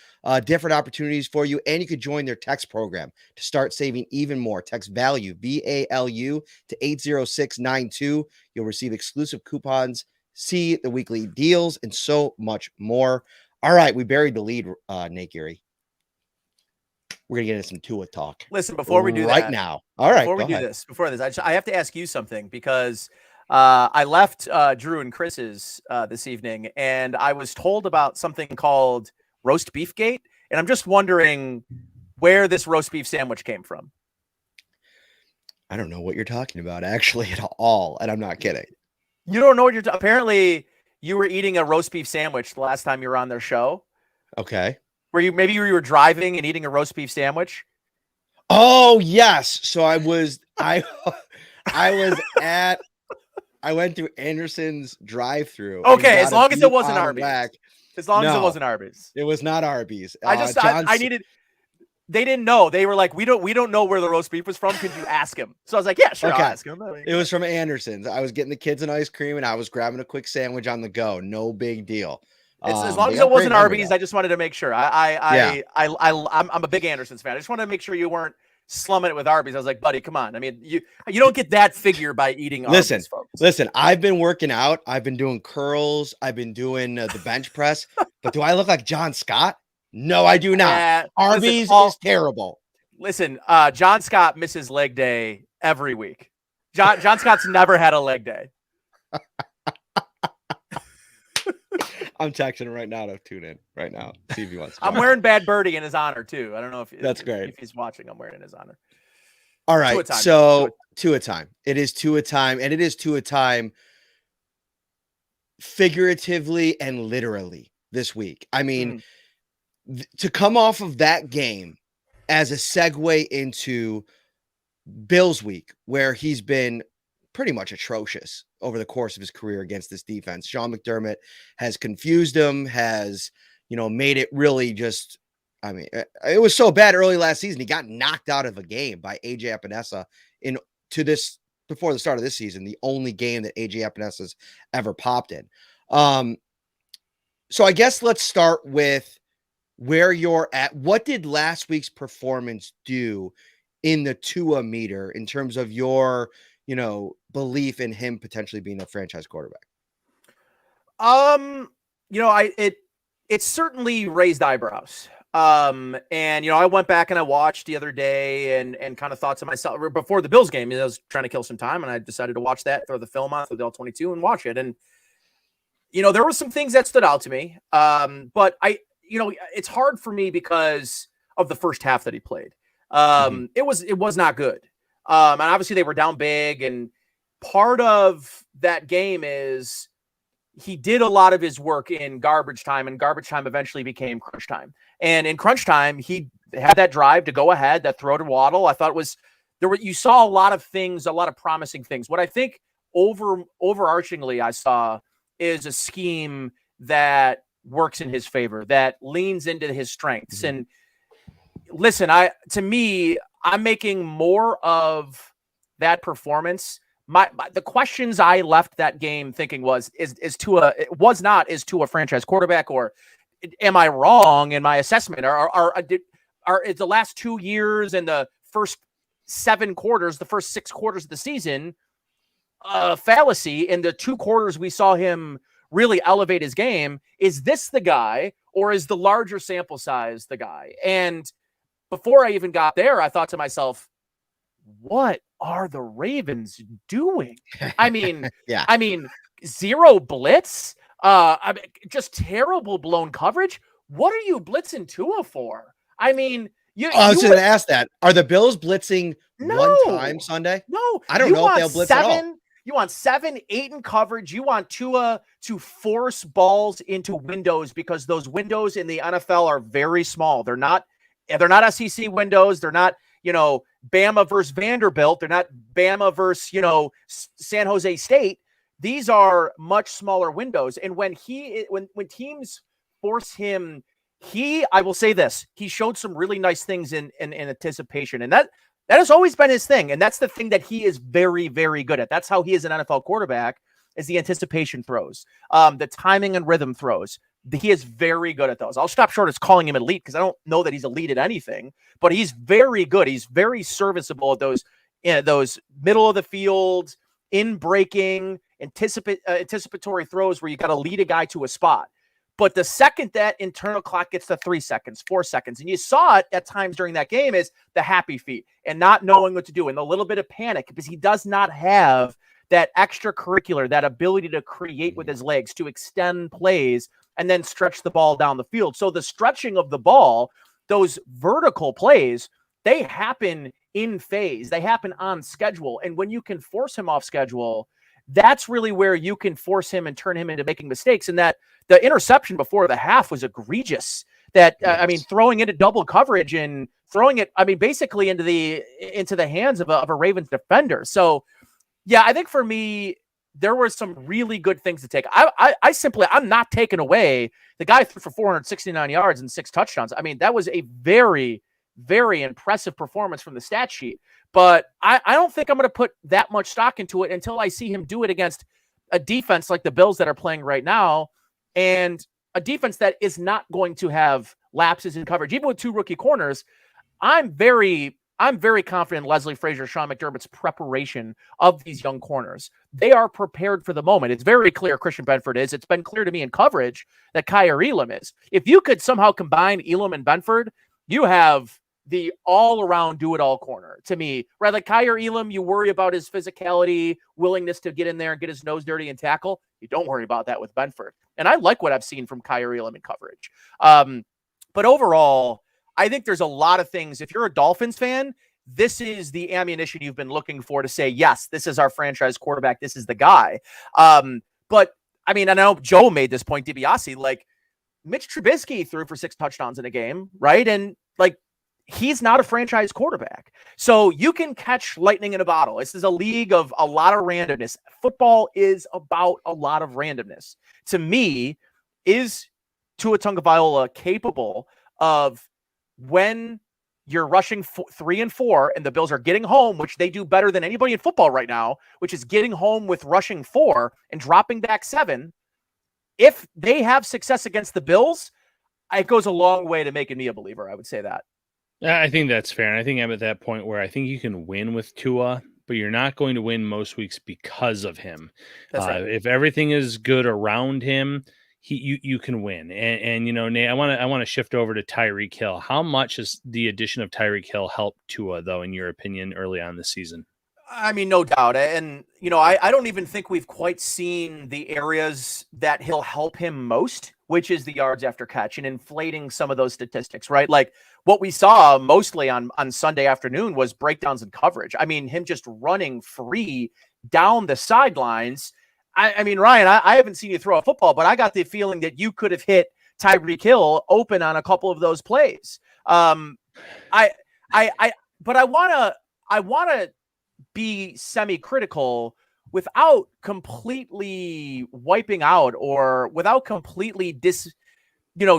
different opportunities for you, and you could join their text program to start saving even more. Text VALUE, VALU, to 80692. You'll receive exclusive coupons, see the weekly deals, and so much more. All right, we buried the lead, Nate Geary. We're going to get into some Tua talk. Listen, before we do right that. now. All right, Before this, I have to ask you something because I left Drew and Chris's this evening, and I was told about something called roast beef gate. And I'm just wondering where this roast beef sandwich came from. I don't know what you're talking about actually at all. And I'm not kidding. You don't know what you're apparently you were eating a roast beef sandwich the last time you were on their show. Okay. Maybe you were driving and eating a roast beef sandwich. Oh yes. So I was I went through Anderson's drive-through. Okay, as long as it wasn't Arby's. As long as it wasn't Arby's. It was not Arby's. I needed. They didn't know. They were like, we don't know where the roast beef was from. Could you ask him? So I was like, yeah, sure. Okay. I'll ask him. It was from Anderson's. I was getting the kids an ice cream and I was grabbing a quick sandwich on the go. No big deal. As long as it wasn't Arby's, I just wanted to make sure. I'm a big Anderson's fan. I just wanted to make sure you weren't slumming it with Arby's. I was like, buddy, come on. I mean, you don't get that figure by eating Arby's, folks. Listen, I've been working out. I've been doing curls. I've been doing the bench press. But do I look like John Scott? No, I do not. Arby's is terrible. Listen, John Scott misses leg day every week. John Scott's never had a leg day. I'm texting him right now to tune in right now. See if he wants to. I'm wearing Bad Birdie in his honor too. I don't know if that's great. If he's watching, I'm wearing in his honor. All right, so two a time. It is two a time, and it is two a time figuratively and literally this week. I mean, to come off of that game as a segue into Bills week, where he's been pretty much atrocious over the course of his career against this defense. Sean McDermott has confused him, has, made it really just, I mean, it was so bad early last season. He got knocked out of a game by AJ Epinesa before the start of this season, the only game that AJ Epinesa's ever popped in. So I guess let's start with where you're at. What did last week's performance do in the Tua meter in terms of your, belief in him potentially being a franchise quarterback? It certainly raised eyebrows. And I went back and I watched the other day and kind of thought to myself before the Bills game, I was trying to kill some time and I decided to watch that, throw the film on, throw the L22 and watch it. And, there were some things that stood out to me. But it's hard for me because of the first half that he played. It was not good. And obviously they were down big, and part of that game is he did a lot of his work in garbage time, and garbage time eventually became crunch time. And in crunch time, he had that drive to go ahead, that throw to Waddle. I thought you saw a lot of things, a lot of promising things. What I think overarchingly I saw is a scheme that works in his favor, that leans into his strengths. And listen, I'm making more of that performance. The questions I left that game thinking is Tua a franchise quarterback, or am I wrong in my assessment? Are the last 2 years and the first 7 quarters, the first 6 quarters of the season, fallacy? In the 2 quarters we saw him really elevate his game. Is this the guy, or is the larger sample size the guy? And before I even got there, I thought to myself, what are the Ravens doing? I mean, zero blitz, just terrible blown coverage. What are you blitzing Tua for? I mean, I was going to ask that. Are the Bills blitzing one time Sunday? No, I don't know if they'll blitz at all. You want 7, 8 in coverage. You want Tua to force balls into windows, because those windows in the NFL are very small. They're not SEC windows. They're not, Bama versus Vanderbilt. They're not Bama versus, San Jose State. These are much smaller windows. And when teams force him, I will say this, he showed some really nice things in anticipation. And that has always been his thing. And that's the thing that he is very, very good at. That's how he is an NFL quarterback, is the anticipation throws, the timing and rhythm throws. He is very good at those. I'll stop short of calling him elite, because I don't know that he's elite at anything, but he's very good. He's very serviceable at those middle of the field, in breaking, anticipatory throws where you got to lead a guy to a spot. But the second that internal clock gets to 3 seconds, 4 seconds, and you saw it at times during that game, is the happy feet and not knowing what to do and a little bit of panic, because he does not have that extracurricular, that ability to create with his legs, to extend plays and then stretch the ball down the field. So the stretching of the ball, those vertical plays, they happen in phase. They happen on schedule. And when you can force him off schedule, that's really where you can force him and turn him into making mistakes. And that the interception before the half was egregious. That I mean, throwing into double coverage and throwing it, I mean, basically into the hands of a Ravens defender. So, yeah, I think for me, there were some really good things to take. I'm not taking away the guy threw for 469 yards and 6 touchdowns. I mean, that was a very, very impressive performance from the stat sheet. But I don't think I'm going to put that much stock into it until I see him do it against a defense like the Bills that are playing right now, and a defense that is not going to have lapses in coverage. Even with 2 rookie corners, I'm very confident in Leslie Frazier, Sean McDermott's preparation of these young corners. They are prepared for the moment. It's very clear Christian Benford is. It's been clear to me in coverage that Kyer Elam is. If you could somehow combine Elam and Benford, you have the all-around do-it-all corner to me, right? Like Kyer Elam, you worry about his physicality, willingness to get in there and get his nose dirty and tackle. You don't worry about that with Benford. And I like what I've seen from Kyer Elam in coverage. But overall, I think there's a lot of things. If you're a Dolphins fan, this is the ammunition you've been looking for to say, yes, this is our franchise quarterback. This is the guy. But I mean, I know Joe made this point, DiBiase, like Mitch Trubisky threw for 6 touchdowns in a game, right? And like, he's not a franchise quarterback. So you can catch lightning in a bottle. This is a league of a lot of randomness. Football is about a lot of randomness. To me, is Tua Tagovailoa capable of, when you're rushing 3 and 4 and the Bills are getting home, which they do better than anybody in football right now, which is getting home with rushing 4 and dropping back 7. If they have success against the Bills, it goes a long way to making me a believer. I would say that. I think that's fair. And I think I'm at that point where I think you can win with Tua, but you're not going to win most weeks because of him. That's right. If everything is good around him, you can win. And you know, Nate, I want to shift over to Tyreek Hill. How much has the addition of Tyreek Hill helped Tua, though, in your opinion, early on this season? I mean, no doubt. And, you know, I don't even think we've quite seen the areas that he'll help him most, which is the yards after catch and inflating some of those statistics, right? Like what we saw mostly on Sunday afternoon was breakdowns in coverage. I mean, him just running free down the sidelines. I mean, Ryan, I haven't seen you throw a football, but I got the feeling that you could have hit Tyreek Hill open on a couple of those plays. But I want to be semi-critical without completely wiping out or without completely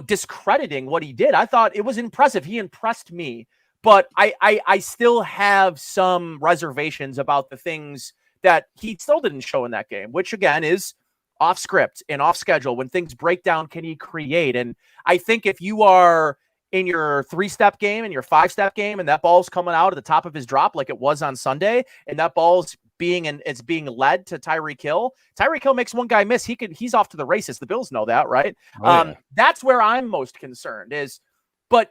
discrediting what he did. I thought it was impressive. He impressed me, but I still have some reservations about the things that he still didn't show in that game, which again is off script and off schedule. When things break down, can he create? And I think if you are in your 3-step game and your 5-step game, and that ball's coming out at the top of his drop, like it was on Sunday, and that ball's being led to Tyreek Hill. Tyreek Hill makes one guy miss. He's off to the races. The Bills know that, right? Yeah. That's where I'm most concerned but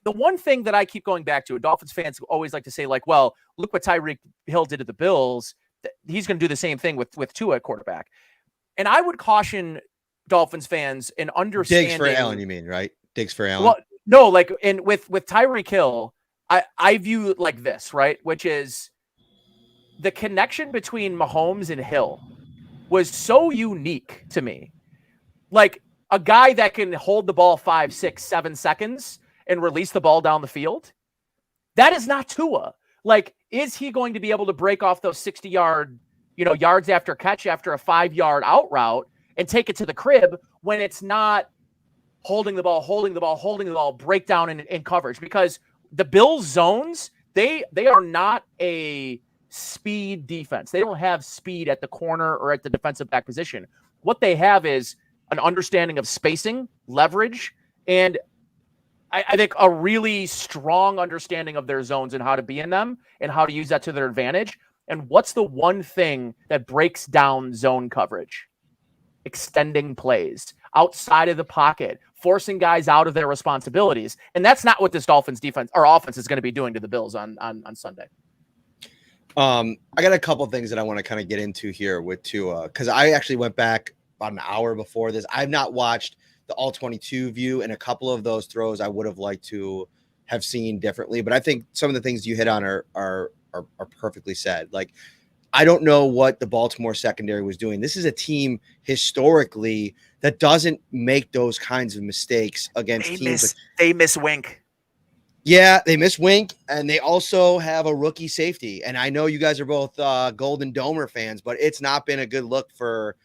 the one thing that I keep going back to, Dolphins fans always like to say, like, well, look what Tyreek Hill did to the Bills. He's going to do the same thing with Tua at quarterback. And I would caution Dolphins fans in understanding. Diggs for Allen, you mean, right? Diggs for Allen. Well, no, like, and with Tyreek Hill, I view it like this, right? Which is the connection between Mahomes and Hill was so unique to me. Like a guy that can hold the ball 5, 6, 7 seconds and release the ball down the field. That is not Tua. Like, is he going to be able to break off those 60-yard, yards after catch after a 5-yard out route and take it to the crib when it's not holding the ball, breakdown in coverage? Because the Bills zones, they are not a speed defense. They don't have speed at the corner or at the defensive back position. What they have is an understanding of spacing, leverage, and I think a really strong understanding of their zones and how to be in them and how to use that to their advantage. And what's the one thing that breaks down zone coverage? Extending plays outside of the pocket, forcing guys out of their responsibilities. And that's not what this Dolphins defense or offense is going to be doing to the Bills on Sunday. I got a couple things that I want to kind of get into here with Tua, because I actually went back about an hour before this. I've not watched the all 22 view, and a couple of those throws I would have liked to have seen differently. But I think some of the things you hit on are perfectly said. Like, I don't know what the Baltimore secondary was doing. This is a team historically that doesn't make those kinds of mistakes against teams. They miss Wink. Yeah, they miss Wink, and they also have a rookie safety. And I know you guys are both Golden Domer fans, but it's not been a good look for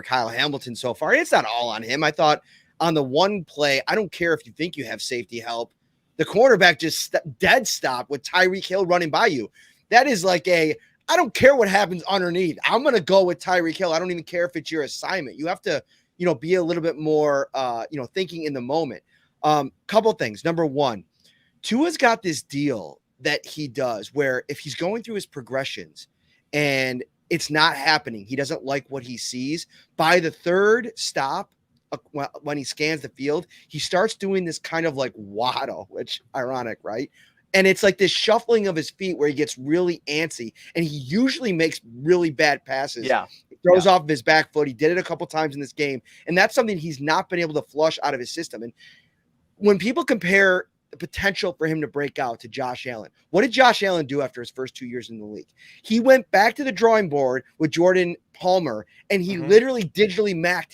Kyle Hamilton so far. It's not all on him. I thought on the one play, I don't care if you think you have safety help, the cornerback just dead stop with Tyreek Hill running by you. That is like I don't care what happens underneath. I'm going to go with Tyreek Hill. I don't even care if it's your assignment. You have to, be a little bit more, thinking in the moment. Couple things. Number one, Tua's got this deal that he does where if he's going through his progressions and it's not happening, he doesn't like what he sees. By the third stop, when he scans the field, he starts doing this kind of like waddle, which ironic, right? And it's like this shuffling of his feet where he gets really antsy, and he usually makes really bad passes. Yeah. He throws off of his back foot. He did it a couple times in this game, and that's something he's not been able to flush out of his system. And when people compare the potential for him to break out to Josh Allen, what did Josh Allen do after his first 2 years in the league? He went back to the drawing board with Jordan Palmer, and he literally digitally mapped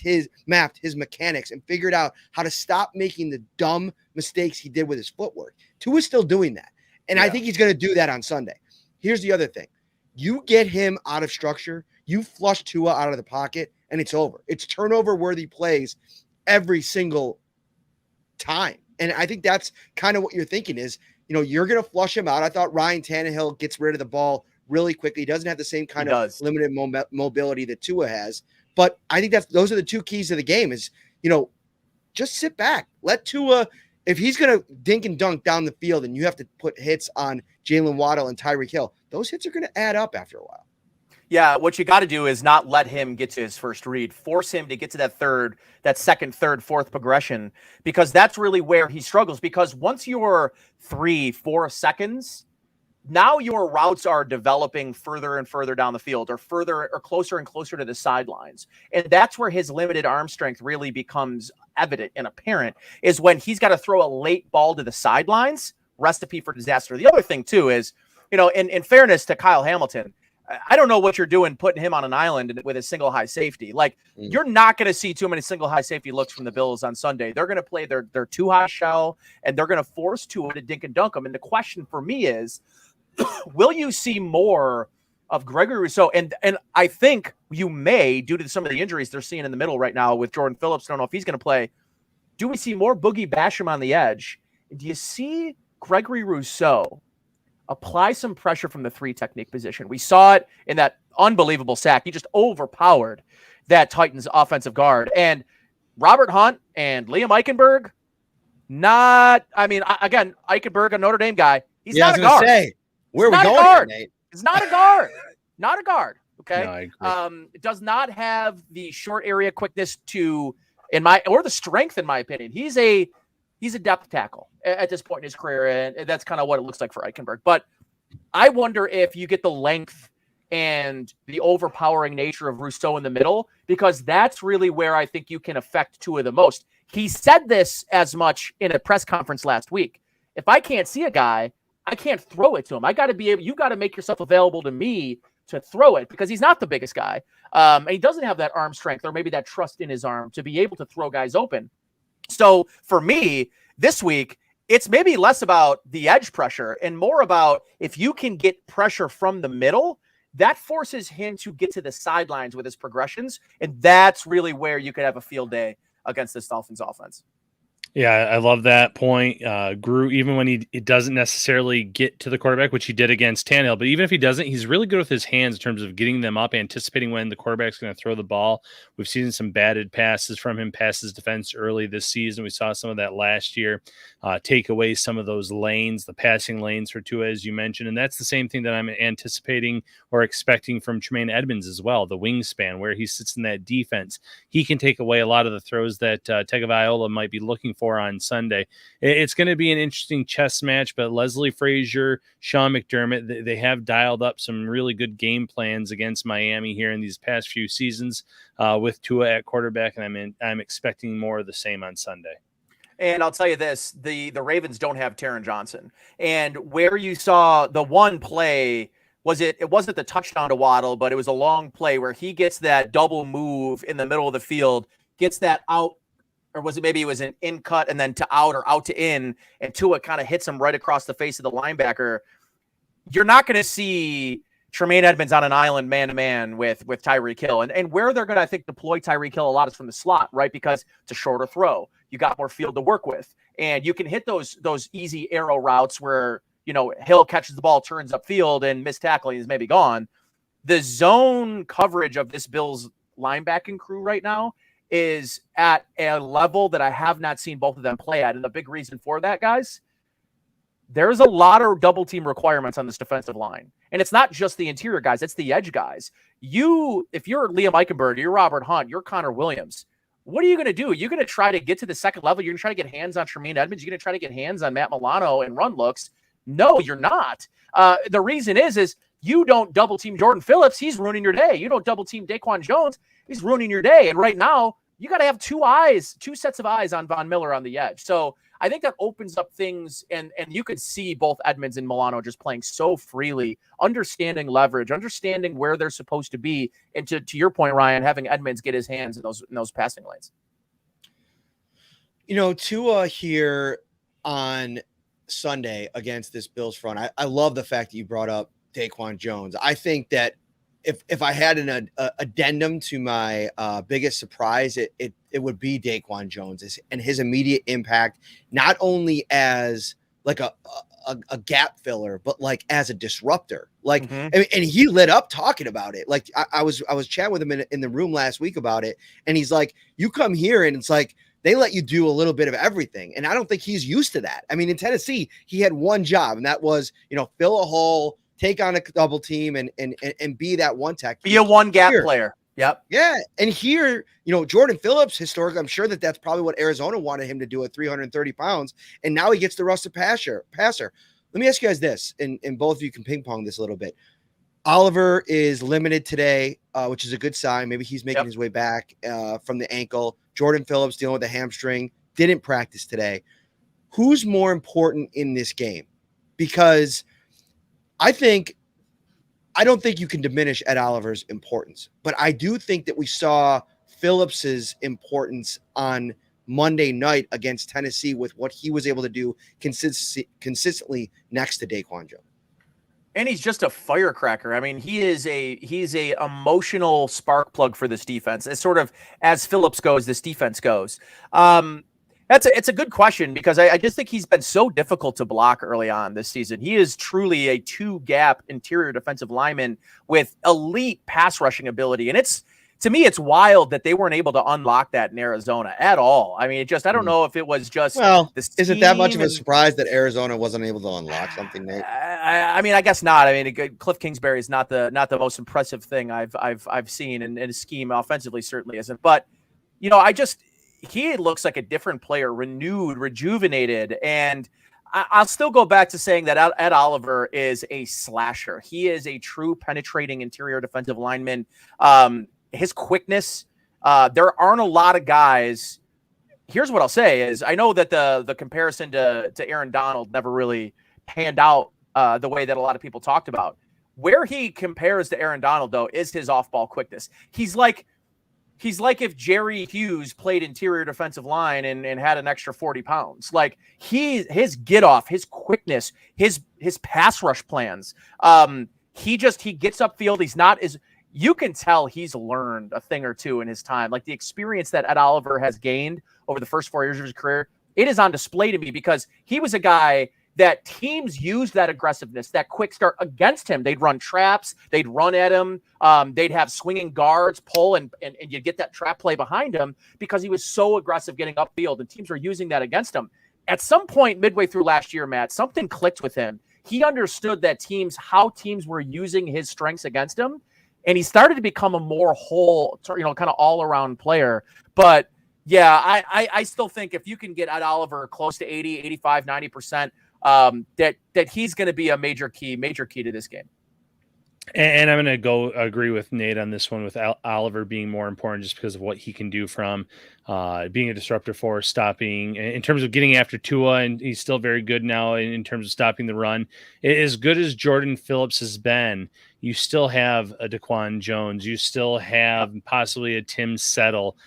his mechanics and figured out how to stop making the dumb mistakes he did with his footwork. Tua's still doing that, and I think he's going to do that on Sunday. Here's the other thing. You get him out of structure, you flush Tua out of the pocket, and it's over. It's turnover-worthy plays every single time. And I think that's kind of what you're thinking is, you're going to flush him out. I thought Ryan Tannehill gets rid of the ball really quickly. He doesn't have the same kind of limited mobility that Tua has. But I think those are the two keys to the game is, just sit back. Let Tua, if he's going to dink and dunk down the field and you have to put hits on Jalen Waddle and Tyreek Hill, those hits are going to add up after a while. Yeah, what you got to do is not let him get to his first read. Force him to get to that second, third, fourth progression, because that's really where he struggles. Because once you're 3-4 seconds, now your routes are developing further and further down the field, or further or closer and closer to the sidelines. And that's where his limited arm strength really becomes evident and apparent, is when he's got to throw a late ball to the sidelines. Recipe for disaster. The other thing too is, in fairness to Kyle Hamilton, I don't know what you're doing putting him on an island with a single high safety. Like, you're not going to see too many single high safety looks from the Bills on Sunday. They're going to play their too high shell, and they're going to force Tua to dink and dunk them. And the question for me is, will you see more of Gregory Rousseau? And I think you may, due to some of the injuries they're seeing in the middle right now with Jordan Phillips. I don't know if he's going to play. Do we see more Boogie Basham on the edge? Do you see Gregory Rousseau apply some pressure from the 3 technique position? We saw it in that unbelievable sack. He just overpowered that Titans offensive guard. And Robert Hunt and Liam Eichenberg, again, Eichenberg, a Notre Dame guy, he's not a guard. Where are we going, Nate? He's not a guard. Not a guard. Okay. No, I agree. It does not have the short area quickness or the strength, in my opinion. He's a depth tackle at this point in his career, and that's kind of what it looks like for Eichenberg. But I wonder if you get the length and the overpowering nature of Rousseau in the middle, because that's really where I think you can affect Tua the most. He said this as much in a press conference last week. If I can't see a guy, I can't throw it to him. You got to make yourself available to me to throw it, because he's not the biggest guy. And he doesn't have that arm strength, or maybe that trust in his arm to be able to throw guys open. So for me this week, it's maybe less about the edge pressure and more about if you can get pressure from the middle, that forces him to get to the sidelines with his progressions. And that's really where you could have a field day against this Dolphins offense. Yeah, I love that point. Grew, even when he doesn't necessarily get to the quarterback, which he did against Tannehill, but even if he doesn't, he's really good with his hands in terms of getting them up, anticipating when the quarterback's going to throw the ball. We've seen some batted passes from him past his defense early this season. We saw some of that last year. Take away some of those lanes, the passing lanes for Tua, as you mentioned, and that's the same thing that I'm anticipating or expecting from Tremaine Edmonds as well, the wingspan, where he sits in that defense. He can take away a lot of the throws that Tagovailoa might be looking for for on Sunday. It's going to be an interesting chess match, but Leslie Frazier, Sean McDermott, they have dialed up some really good game plans against Miami here in these past few seasons with Tua at quarterback, and I'm expecting more of the same on Sunday. And I'll tell you this, the Ravens don't have Taron Johnson. And where you saw the one play, it wasn't the touchdown to Waddle, but it was a long play where he gets that double move in the middle of the field, gets that out, or maybe it was an in cut and then to out or out to in, and Tua kind of hits him right across the face of the linebacker. You're not going to see Tremaine Edmonds on an island man-to-man with Tyreek Hill. And where they're going to, I think, deploy Tyreek Hill a lot is from the slot, right? Because it's a shorter throw. You got more field to work with. And you can hit those easy arrow routes where, Hill catches the ball, turns upfield, and missed tackling is maybe gone. The zone coverage of this Bills linebacking crew right now is at a level that I have not seen both of them play at. And the big reason for that, guys, there's a lot of double team requirements on this defensive line. And it's not just the interior guys, it's the edge guys. If you're Liam Eichenberg, you're Robert Hunt, you're Connor Williams, what are you going to do? You're going to try to get to the second level. You're going to try to get hands on Tremaine Edmonds. You're going to try to get hands on Matt Milano and run looks. No, you're not. The reason is you don't double team Jordan Phillips. He's ruining your day. You don't double team Daquan Jones. He's ruining your day. And right now you got to have two sets of eyes on Von Miller on the edge. So I think that opens up things, and you could see both Edmonds and Milano just playing so freely, understanding leverage, understanding where they're supposed to be, and to your point, Ryan, having Edmonds get his hands in those passing lanes. Tua here on Sunday against this Bills front, I love the fact that you brought up Daquan Jones. I think that if I had an addendum to my biggest surprise, it would be Daquan Jones and his immediate impact, not only as like a gap filler, but like as a disruptor. Like, and he lit up talking about it. Like I was chatting with him in the room last week about it, and he's like, "You come here, and it's like they let you do a little bit of everything." And I don't think he's used to that. I mean, in Tennessee, he had one job, and that was fill a hole, take on a double team, and be that one tech. Be a one gap player. Yep. Yeah. And here, Jordan Phillips, historically, I'm sure that's probably what Arizona wanted him to do at 330 pounds. And now he gets the rusted passer. Let me ask you guys this, and both of you can ping pong this a little bit. Oliver is limited today, which is a good sign. Maybe he's making his way back from the ankle. Jordan Phillips dealing with a hamstring, didn't practice today. Who's more important in this game? Because I don't think you can diminish Ed Oliver's importance, but I do think that we saw Phillips's importance on Monday night against Tennessee with what he was able to do consistently next to Daquan Jones. And he's just a firecracker. I mean, he's a emotional spark plug for this defense. It's sort of as Phillips goes, this defense goes. It's a good question, because I just think he's been so difficult to block early on this season. He is truly a two-gap interior defensive lineman with elite pass rushing ability. And to me, it's wild that they weren't able to unlock that in Arizona at all. I mean, I don't know if it was just is it that much of a surprise that Arizona wasn't able to unlock something, Nate? I mean, I guess not. I mean, Cliff Kingsbury is not the most impressive thing I've seen, and his scheme offensively certainly isn't. But he looks like a different player, renewed, rejuvenated. And I'll still go back to saying that Ed Oliver is a slasher. He is a true penetrating interior defensive lineman. His quickness, there aren't a lot of guys. Here's what I'll say is I know that the comparison to Aaron Donald never really panned out the way that a lot of people talked about. Where he compares to Aaron Donald, though, is his off-ball quickness. He's like if Jerry Hughes played interior defensive line and had an extra 40 pounds. Like his get off, his quickness, his pass rush plans. He gets upfield. He's not as, you can tell he's learned a thing or two in his time. Like the experience that Ed Oliver has gained over the first 4 years of his career, it is on display to me, because he was a guy that teams used that aggressiveness, that quick start against him. They'd run traps. They'd run at him. They'd have swinging guards pull, and you'd get that trap play behind him because he was so aggressive getting upfield, and teams were using that against him. At some point midway through last year, Matt, something clicked with him. He understood that how teams were using his strengths against him, and he started to become a more whole, kind of all-around player. But Yeah, I still think if you can get Ed Oliver close to 80, 85, 90%, that he's going to be a major key to this game. And I'm going to go agree with Nate on this one, with Oliver being more important just because of what he can do from being a disruptor force, stopping in terms of getting after Tua, and he's still very good now in terms of stopping the run. As good as Jordan Phillips has been, you still have a Daquan Jones. You still have possibly a Tim Settle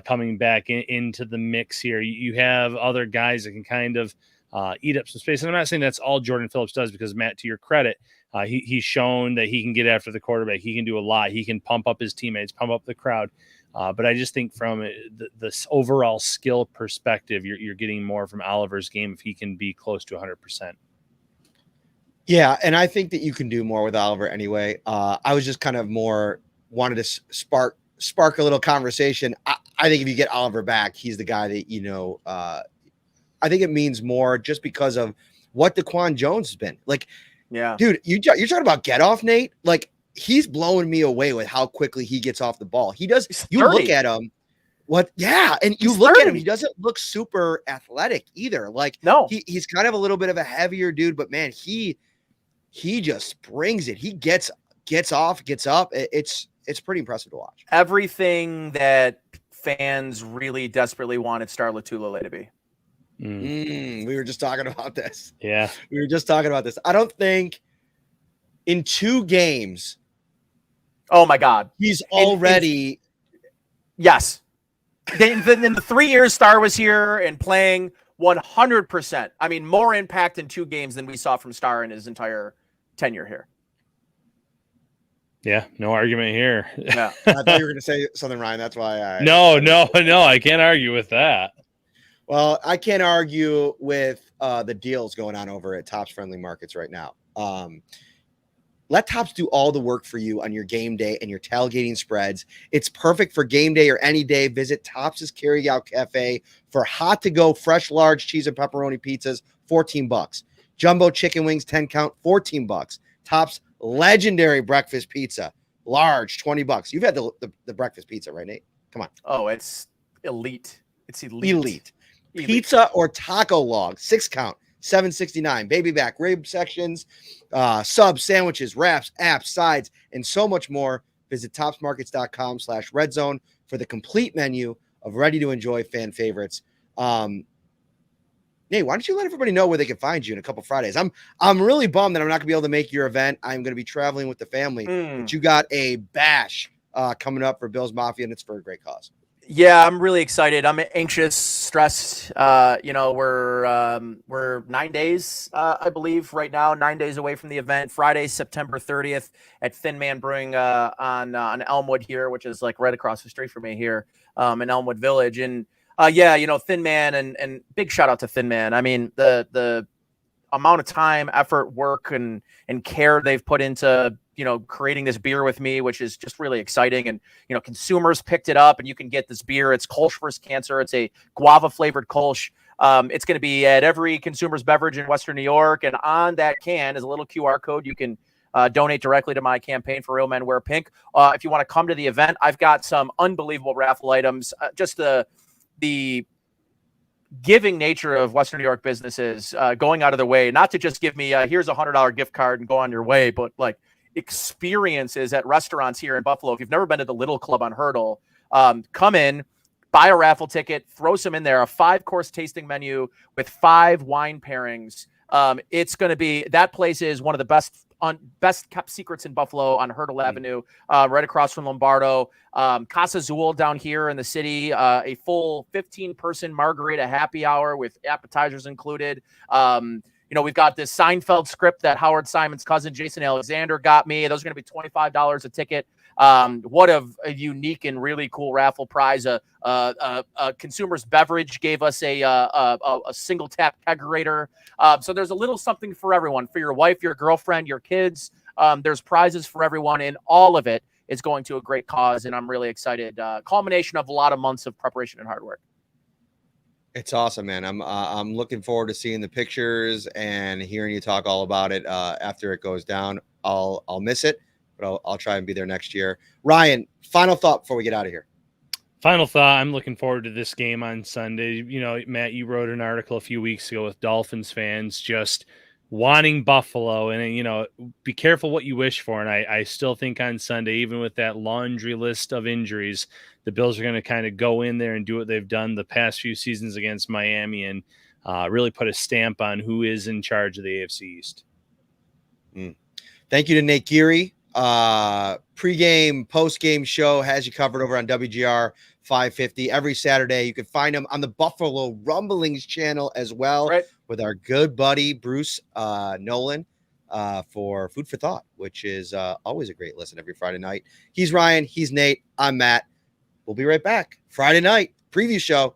coming back into the mix here. You have other guys that can kind of eat up some space. And I'm not saying that's all Jordan Phillips does, because, Matt, to your credit, he's shown that he can get after the quarterback. He can do a lot. He can pump up his teammates, pump up the crowd. But I just think from the overall skill perspective, you're getting more from Oliver's game if he can be close to 100%. Yeah, and I think that you can do more with Oliver anyway. I was just kind of more wanted to spark a little conversation. I think if you get Oliver back, he's the guy that, I think it means more just because of what Daquan Jones has been. Like, yeah, dude, you're talking about get off, Nate. Like, he's blowing me away with how quickly he gets off the ball. He does. You look at him. And you look at him, he doesn't look super athletic either. Like, no, he's kind of a little bit of a heavier dude, but man, he just brings it. He gets off, gets up. It's pretty impressive to watch. Everything that fans really desperately wanted Star Lotulelei to be. We were just talking about this. Yeah. We were just talking about this. I don't think in 2 games. Oh my God. He's already. Yes. In the 3 years Star was here and playing 100%. I mean, more impact in 2 games than we saw from Star in his entire tenure here. Yeah, no argument here. Yeah. I thought you were going to say something, Ryan. That's why No, I can't argue with that. Well, I can't argue with the deals going on over at Topps Friendly Markets right now. Let Topps do all the work for you on your game day and your tailgating spreads. It's perfect for game day or any day. Visit Topps' Carryout Cafe for hot-to-go, fresh, large cheese and pepperoni pizzas, $14. Jumbo chicken wings, 10 count, $14. Topps legendary breakfast pizza, large, $20. You've had the breakfast pizza, right, Nate? Come on. Oh, it's elite. It's elite. Pizza or taco log, 6 count, $7.69. Baby back rib sections, subs, sandwiches, wraps, apps, sides, and so much more. Visit topsmarkets.com/redzone for the complete menu of ready-to-enjoy fan favorites. Nate, why don't you let everybody know where they can find you in a couple Fridays? I'm really bummed that I'm not going to be able to make your event. I'm going to be traveling with the family, but you got a bash coming up for Bills Mafia, and it's for a great cause. Yeah, I'm really excited. I'm anxious, stressed. We're 9 days, I believe, right now, 9 days away from the event. Friday, September 30th at Thin Man Brewing on Elmwood here, which is like right across the street from me here in Elmwood Village. And Thin Man and big shout out to Thin Man. I mean, the amount of time, effort, work, and care they've put into creating this beer with me, which is just really exciting. And, consumers picked it up and you can get this beer. It's Kolsch vs. Cancer. It's a guava flavored Kolsch. It's going to be at every consumer's beverage in Western New York. And on that can is a little QR code. You can donate directly to my campaign for Real Men Wear Pink. If you want to come to the event, I've got some unbelievable raffle items. Just the giving nature of Western New York businesses going out of their way, not to just give me, here's a $100 gift card and go on your way, but like experiences at restaurants here in Buffalo. If you've never been to the Little Club on Hurdle, come in, buy a raffle ticket, throw some in there, a 5-course tasting menu with 5 wine pairings. It's going to be, that place is one of the best kept secrets in Buffalo on Hurdle Avenue, right across from Lombardo. Casa Zool down here in the city, a full 15-person margarita happy hour with appetizers included. We've got this Seinfeld script that Howard Simon's cousin, Jason Alexander, got me. Those are going to be $25 a ticket. What a unique and really cool raffle prize. A consumer's beverage gave us a single tap kegerator. So there's a little something for everyone, for your wife, your girlfriend, your kids. There's prizes for everyone, and all of it is going to a great cause. And I'm really excited. Culmination of a lot of months of preparation and hard work. It's awesome, man. I'm looking forward to seeing the pictures and hearing you talk all about it after it goes down. I'll miss it, but I'll try and be there next year. Ryan, final thought before we get out of here. Final thought, I'm looking forward to this game on Sunday. You know, Matt, you wrote an article a few weeks ago with Dolphins fans just wanting Buffalo, and, you know, be careful what you wish for. And I still think on Sunday, even with that laundry list of injuries, the Bills are going to kind of go in there and do what they've done the past few seasons against Miami and really put a stamp on who is in charge of the AFC East. Thank you to Nate Geary. Pregame, postgame show has you covered over on WGR 550 every Saturday. You can find him on the Buffalo Rumblings channel as well, with our good buddy Bruce Nolan for Food for Thought, which is always a great listen every Friday night. He's Ryan. He's Nate. I'm Matt. We'll be right back. Friday night preview show.